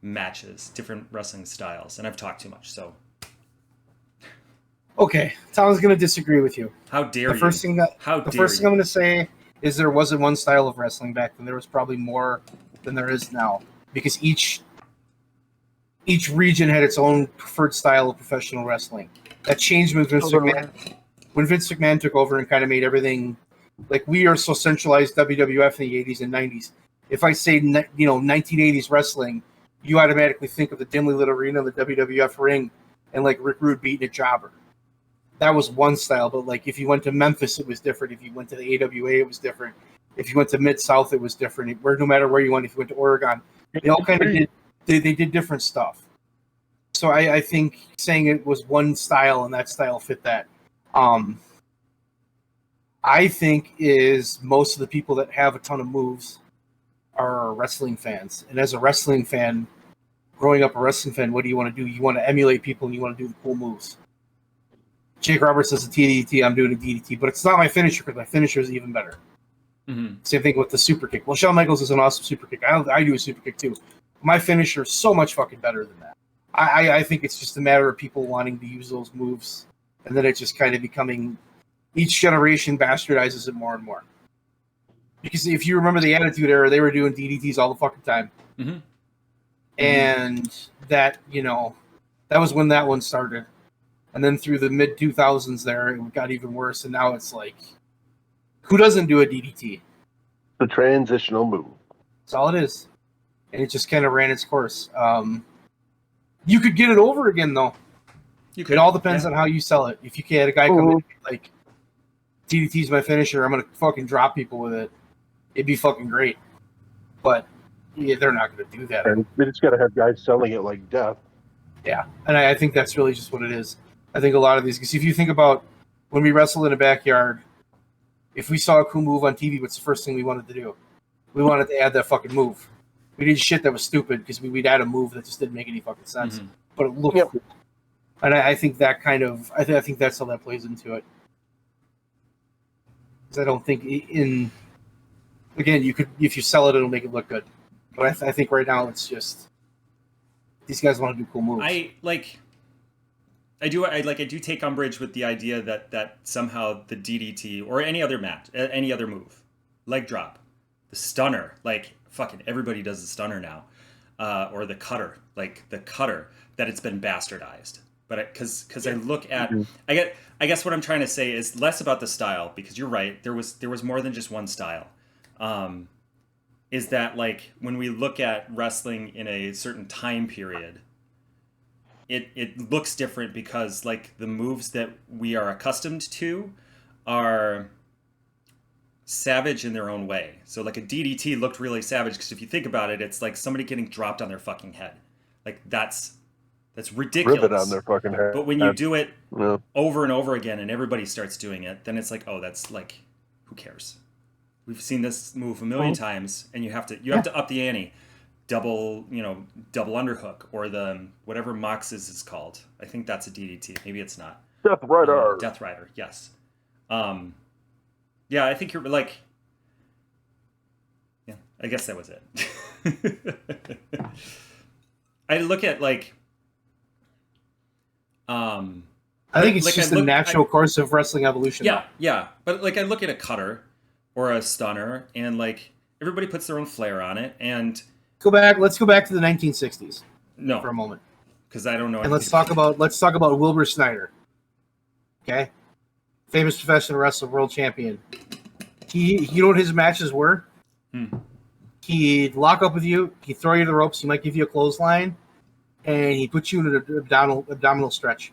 matches, different wrestling styles. And I've talked too much, so. Okay, Tom's going to disagree with you. How dare the you? First thing that, How the dare first you? thing I'm going to say is there wasn't one style of wrestling back then. There was probably more than there is now, because each region had its own preferred style of professional wrestling. That changed when Vince McMahon, took over and kind of made everything like we are so centralized. WWF in the 80s and 90s. If I say 1980s wrestling, you automatically think of the dimly lit arena, the WWF ring, and like Rick Rude beating a jobber. That was one style, but like if you went to Memphis, it was different. If you went to the AWA, it was different. If you went to Mid-South, it was different. No matter where you went, if you went to Oregon, they all kind of did. They did different stuff. So I think saying it was one style and that style fit that. I think is most of the people that have a ton of moves are wrestling fans. And as a wrestling fan, growing up a wrestling fan, what do you want to do? You want to emulate people and you want to do the cool moves. Jake Roberts does a TDT, I'm doing a DDT, but it's not my finisher because my finisher is even better. Mm-hmm. Same thing with the super kick. Well, Shawn Michaels is an awesome super kick. I do a super kick too. My finisher is so much fucking better than that. I think it's just a matter of people wanting to use those moves, and then it's just kind of becoming each generation bastardizes it more and more. Because if you remember the Attitude Era, they were doing DDTs all the fucking time. Mm-hmm. And that, that was when that one started. And then through the mid 2000s there, it got even worse. And now it's like, who doesn't do a DDT? The transitional move. That's all it is. And it just kind of ran its course. You could get it over again, though. It all depends on how you sell it. If you had a guy come in like, DDT's my finisher, I'm going to fucking drop people with it, it'd be fucking great. But yeah, they're not going to do that. And we just got to have guys selling it like death. Yeah, and I think that's really just what it is. I think a lot of these, because if you think about when we wrestled in a backyard, if we saw a cool move on TV, what's the first thing we wanted to do? We wanted to add that fucking move. We did shit that was stupid because we'd add a move that just didn't make any fucking sense, but it looked cool. And I think that I think that's how that plays into it. Because I don't think again, you could, if you sell it, it'll make it look good. But I think right now it's just these guys want to do cool moves. I do take umbrage with the idea that somehow the DDT or any other match, any other move, leg drop, the stunner, like fucking everybody does the stunner now, or the cutter, that it's been bastardized. But because I look at, I guess what I'm trying to say is less about the style, because you're right, there was more than just one style. Is that like when we look at wrestling in a certain time period, it looks different because like the moves that we are accustomed to are savage in their own way. So like a DDT looked really savage because if you think about it, it's like somebody getting dropped on their fucking head. Like that's ridiculous. Rip it on their fucking head. But when you do it over and over again and everybody starts doing it, then it's like, oh, that's like, who cares? We've seen this move a million times, and you have to up the ante. Double underhook, or the whatever Mox's is called. I think that's a DDT. Maybe it's not. Death Rider. Death Rider. Yes. Yeah, I think you're like. Yeah, I guess that was it. I look at like. I think it's just the natural course of wrestling evolution. Yeah, but like I look at a cutter or a stunner, and like everybody puts their own flair on it, and. Let's go back to the 1960s. No, for a moment, because I don't know. And let's talk about Wilbur Snyder. Okay, famous professional wrestler, world champion. You know what his matches were? He'd lock up with you. He'd throw you to the ropes. He might give you a clothesline, and he'd put you in an abdominal stretch.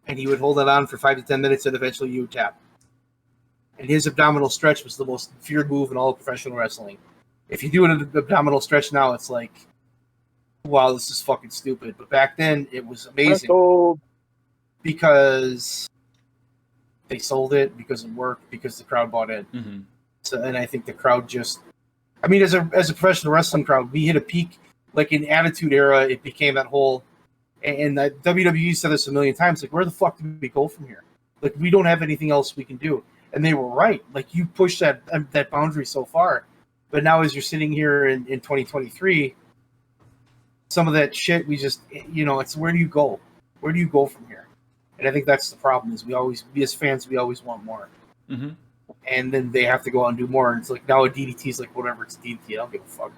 And he would hold that on for 5 to 10 minutes, and eventually you would tap. And his abdominal stretch was the most feared move in all of professional wrestling. If you do an abdominal stretch now, it's like, wow, this is fucking stupid. But back then, it was amazing because they sold it, because it worked, because the crowd bought in. Mm-hmm. So, and I think the crowd just, I mean, as a professional wrestling crowd, we hit a peak. Like in Attitude Era, it became that whole, and that WWE said this a million times, like, where the fuck do we go from here? Like, we don't have anything else we can do. And they were right. Like, you pushed that boundary so far. But now as you're sitting here in 2023, some of that shit, we just, it's where do you go? Where do you go from here? And I think that's the problem is we as fans, we always want more. Mm-hmm. And then they have to go out and do more. And it's like, now a DDT is like, whatever, it's DDT. I don't give a fuck.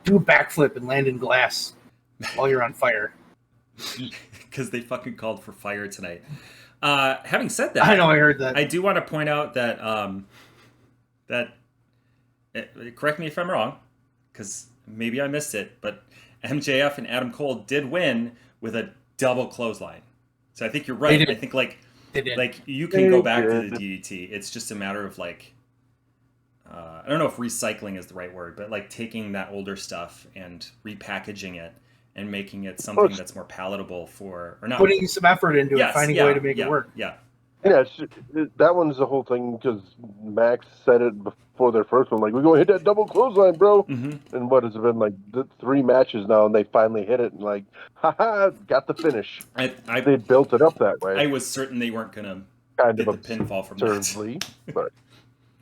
Do a backflip and land in glass while you're on fire. Because they fucking called for fire tonight. Having said that, I know, I heard that. I do want to point out that correct me if I'm wrong, because maybe I missed it, but MJF and Adam Cole did win with a double clothesline. So I think you're right. I think you can go back to the DDT. It's just a matter of like, I don't know if recycling is the right word, but like taking that older stuff and repackaging it and making it something that's more palatable for, or not putting some effort into it, finding a way to make it work. Yeah, that one's the whole thing because Max said it before their first one. Like, we're going to hit that double clothesline, bro. Mm-hmm. And what has it been, like 3 matches now, and they finally hit it and like, haha, got the finish. They built it up that way. I was certain they weren't going to get the pinfall from that. But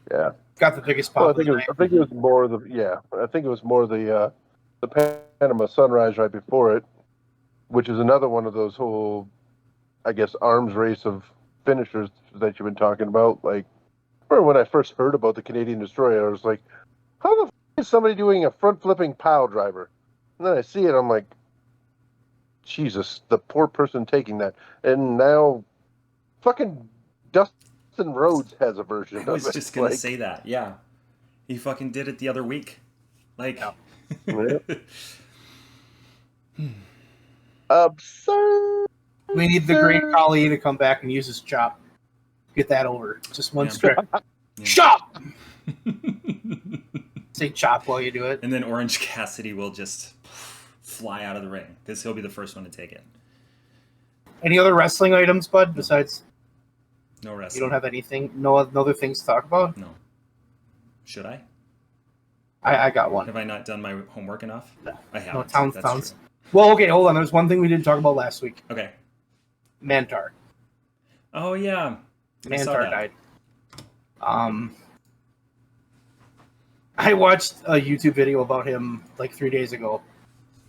yeah, got the biggest pop. Well, I think it was more the Panama Sunrise right before it, which is another one of those whole, I guess, arms race of finishers that you've been talking about. Like, remember when I first heard about the Canadian Destroyer, I was like, how the f*** is somebody doing a front flipping pile driver? And then I see it, I'm like, Jesus, the poor person taking that. And now, fucking Dustin Rhodes has a version of it. I was just going to say that, yeah. He fucking did it the other week. Like... Yeah. Absurd. We need the Great Khali to come back and use his chop. Get that over. Just one stretch. Chop! Say chop while you do it. And then Orange Cassidy will just fly out of the ring because he'll be the first one to take it. Any other wrestling items, bud, besides... No wrestling. You don't have anything? No other things to talk about? No. Should I? I got one. Have I not done my homework enough? No. I haven't. No, Towns. Well, okay, hold on. There's one thing we didn't talk about last week. Okay. Mantar. Oh, yeah. Mantar died. I watched a YouTube video about him like 3 days ago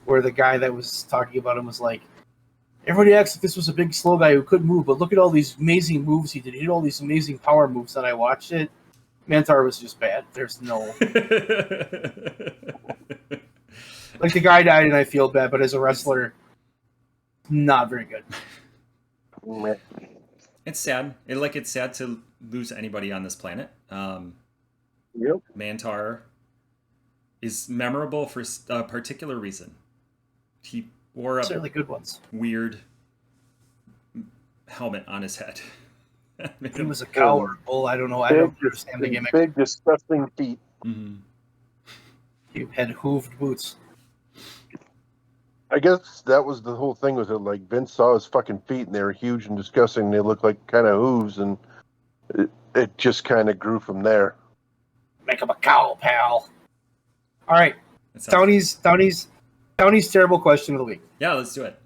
where the guy that was talking about him was like, everybody acts like this was a big slow guy who couldn't move, but look at all these amazing moves he did. He did all these amazing power moves, and I watched it. Mantar was just bad. There's no... Like, the guy died, and I feel bad, but as a wrestler, not very good. It's sad. It's sad to lose anybody on this planet. Yep. Mantar is memorable for a particular reason. He wore a certainly good ones. Weird helmet on his head. He was a cow or a bull. I don't know. I don't understand the gimmick. Big, disgusting feet. Mm-hmm. He had hooved boots. I guess that was the whole thing with it. Like, Vince saw his fucking feet, and they were huge and disgusting. They looked like kind of hooves, and it just kind of grew from there. Make him a cow, pal. All right. Downey's terrible question of the week. Yeah, let's do it.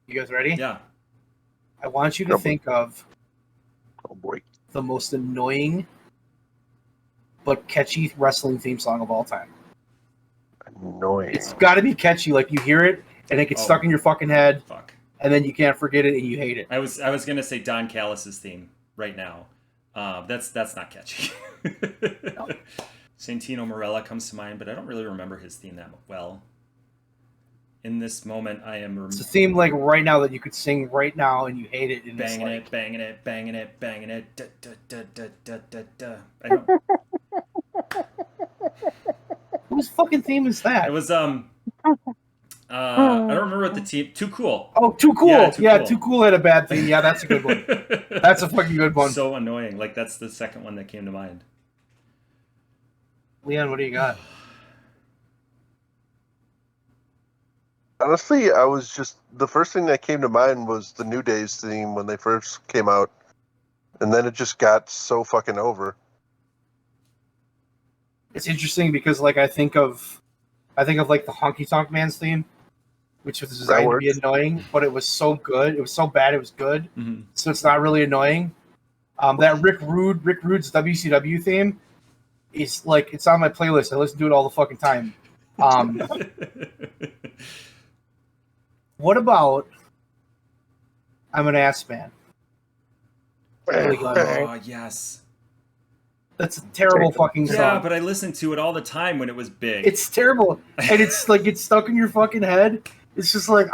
You guys ready? Yeah. I want you to think of oh boy, the most annoying but catchy wrestling theme song of all time. Annoying. It's got to be catchy. Like, you hear it, and it gets stuck in your fucking head. Fuck. And then you can't forget it, and you hate it. I was gonna say Don Callis' theme right now. That's not catchy. No. Santino Marella comes to mind, but I don't really remember his theme that well. In this moment, I am... It's a theme like right now that you could sing right now, and you hate it. And banging it's like... it, banging it, banging it, banging it. Da, da, da, da, da, da, da. I don't... Whose fucking theme is that? It was I don't remember what the team. Too Cool. Oh, Too Cool. Yeah, Too Cool had a bad theme. Yeah, that's a good one. That's a fucking good one. So annoying. Like, that's the second one that came to mind. Leon, what do you got? Honestly, the first thing that came to mind was the New Days theme when they first came out, and then it just got so fucking over. It's interesting because like I think of like the Honky Tonk Man's theme, which was designed to be annoying, but it was so good. It was so bad it was good. Mm-hmm. So it's not really annoying. That Rick Rude's WCW theme is like, it's on my playlist. I listen to it all the fucking time. What about I'm an Ass Man? Oh, yes. That's a terrible fucking song. Yeah, but I listened to it all the time when it was big. It's terrible. And it's like, it's stuck in your fucking head. It's just like,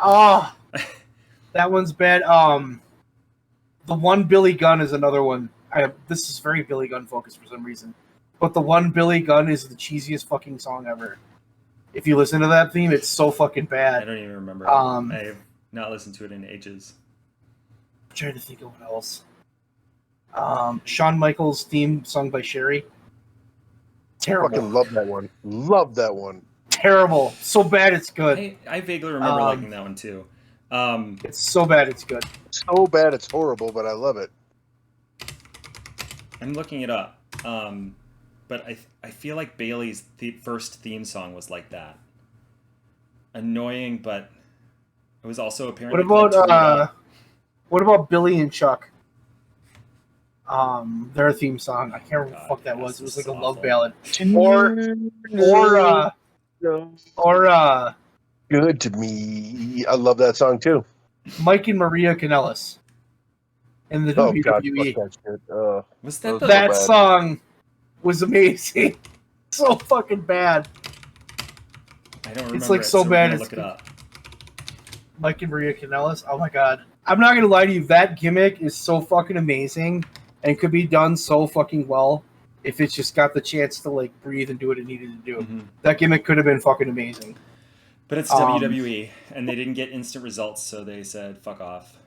that one's bad. The One Billy Gunn is another one. This is very Billy Gunn focused for some reason. But the One Billy Gunn is the cheesiest fucking song ever. If you listen to that theme, it's so fucking bad. I don't even remember. I have not listened to it in ages. I'm trying to think of what else. Shawn Michaels' theme sung by Sherry. Terrible. I fucking love that one. Love that one. Terrible. So bad it's good. I vaguely remember liking that one too. It's so bad it's good. So bad it's horrible, but I love it. I'm looking it up. But I feel like Bailey's first theme song was like that. Annoying, but it was also apparently. What about Billy and Chuck? Their theme song. I can't remember what the fuck that was. It was like a love ballad. Or Good to Me. I love that song too. Mike and Maria Kanellis in the WWE. God, fuck that shit. Was that That song was amazing. So fucking bad. I don't remember. It's like so bad. It's look it up. Mike and Maria Kanellis. Oh my god. I'm not gonna lie to you. That gimmick is so fucking amazing and could be done so fucking well if it's just got the chance to like breathe and do what it needed to do. Mm-hmm. That gimmick could have been fucking amazing. But it's WWE, and they didn't get instant results, so they said, fuck off.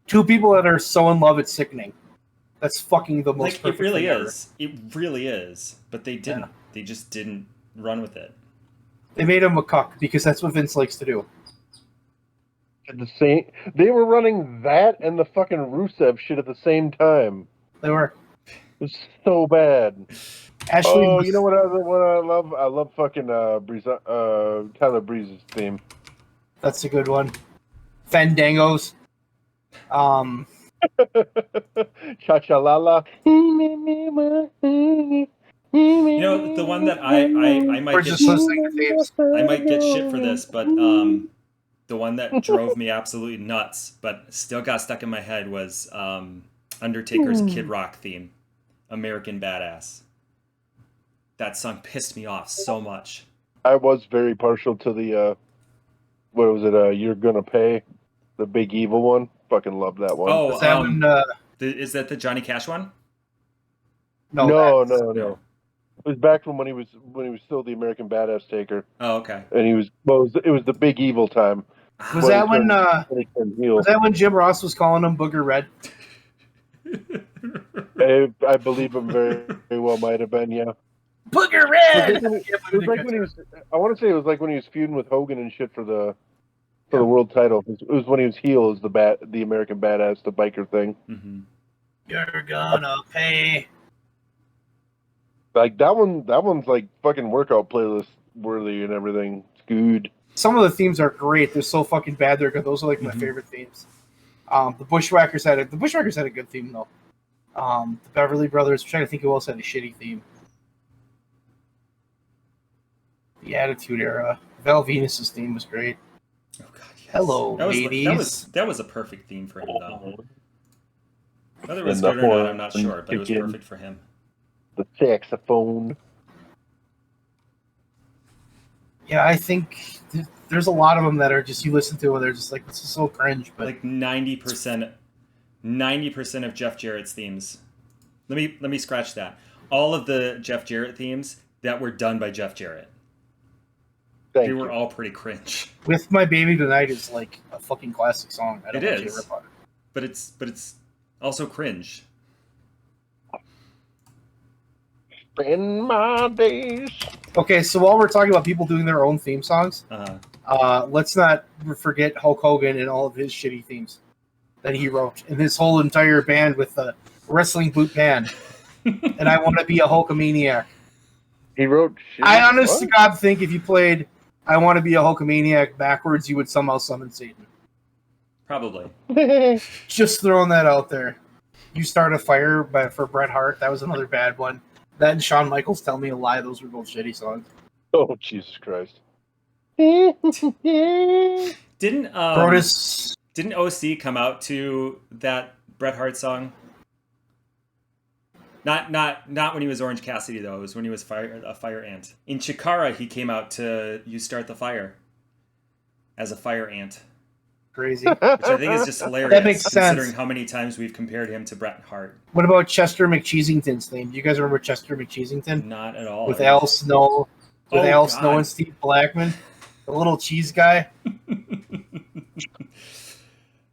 Two people that are so in love, it's sickening. That's fucking the most perfect it really thing is. Ever. It really is. But they didn't. Yeah. They just didn't run with it. They made him a cuck, because that's what Vince likes to do. They were running that and the fucking Rusev shit at the same time. They were. It was so bad. Ashley you know what I love? I love fucking Tyler Breeze's theme. That's a good one. Fandangos. Cha-cha-la-la. You know, the one that I might get I might get shit for this, but the one that drove me absolutely nuts, but still got stuck in my head was Undertaker's Kid Rock theme, American Badass. That song pissed me off so much. I was very partial to the what was it? You're Gonna Pay, the Big Evil one. Fucking love that one. Oh, is that one, is that the Johnny Cash one? No. It was back from when he was still the American Badass Taker. Oh, okay. And it was the Big Evil time. Was that when Jim Ross was calling him Booger Red? I believe him very, very well might have been, yeah. Booger Red. It was like when he was. I want to say it was like when he was feuding with Hogan and shit for the world title. It was when he was heel as the American Badass, the biker thing. Mm-hmm. You're gonna pay. Like that one's like fucking workout playlist worthy and everything. It's good. Some of the themes are great. They're so fucking bad. They're good. Those are like my favorite themes. The Bushwhackers had a good theme though. The Beverly Brothers. I'm trying to think who else had a shitty theme. The Attitude Era. Val Venus's theme was great. Oh god, yes. Hello, ladies. That was a perfect theme for him though. Whether it was good or not, I'm not sure, but it was perfect for him. The saxophone. Yeah, I think there's a lot of them that are just you listen to and they're just like, this is so cringe. But like 90% of Jeff Jarrett's themes. Let me scratch that. All of the Jeff Jarrett themes that were done by Jeff Jarrett. Thank they you. were all pretty cringe. With My Baby Tonight is like a fucking classic song. I don't It want you is. to rip on it. But it's also cringe. In my days. Okay, so while we're talking about people doing their own theme songs, let's not forget Hulk Hogan and all of his shitty themes that he wrote, and his whole entire band with the wrestling boot band. And I Want to Be a Hulkamaniac. He wrote shit. I honest to God think if you played I Want to Be a Hulkamaniac backwards, you would somehow summon Satan. Probably. Just throwing that out there. You Start a Fire for Bret Hart. That was another bad one. That and Shawn Michaels, Tell Me a Lie. Those were both shitty songs. Oh, Jesus Christ. Didn't Brodus. Didn't OC come out to that Bret Hart song? Not when he was Orange Cassidy though. It was when he was a fire ant. In Chikara, he came out to "You Start the Fire" as a fire ant, Crazy. which I think is just hilarious. That makes considering sense. how many times we've compared him to Bret Hart. What about Chester McCheesington's theme? Do you guys remember Chester McCheesington? Not at all. With Al Snow. With Oh, Al God. Snow and Steve Blackman. The little cheese guy.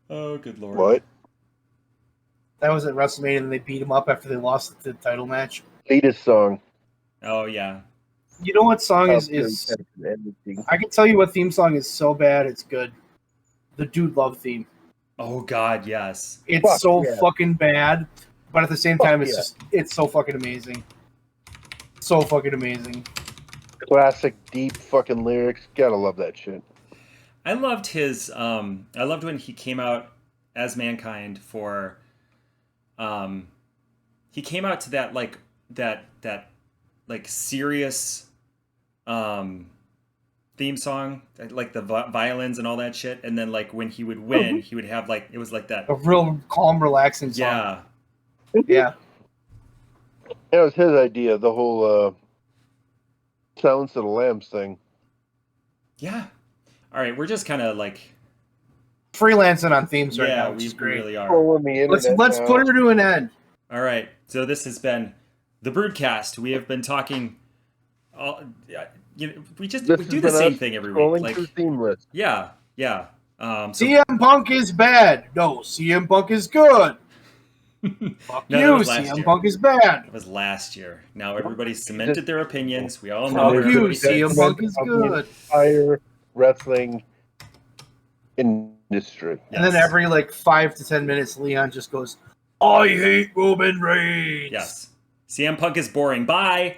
Oh, good lord. What? That was at WrestleMania and they beat him up after they lost the title match. Latest song. Oh yeah. You know what song is I can tell you what theme song is so bad it's good. The Dude Love theme. Oh God, yes. It's Fuck so yeah. fucking bad, but at the same time Fuck it's yeah. just it's so fucking amazing. So fucking amazing. Classic, deep fucking lyrics. Gotta love that shit. I loved his. I loved when he came out as Mankind for. He came out to that serious theme song, like the violins and all that shit, and then like when he would win, he would have like it was like that. A real calm, relaxing song. Yeah, Yeah. That was his idea, the whole Silence of the Lambs thing. yeah. All right, we're just kind of like Freelancing on themes right yeah, now, which we is great. really are. Trolling the internet Let's now. put her to an end. All right, so this has been the BREWDCAST. We have been talking. We do the same thing every week. Scrolling Like, through theme list. yeah. So CM Punk is bad. No, CM Punk is good. Fuck No, that you, was last CM year. Punk is bad. it was last year. Now everybody's cemented their opinions. We all know Fuck where you, everybody CM stands. Punk is Of the good. entire wrestling industry. And then Yes. every like 5 to 10 minutes, Leon just goes, I hate Roman Reigns. Yes. CM Punk is boring. Bye.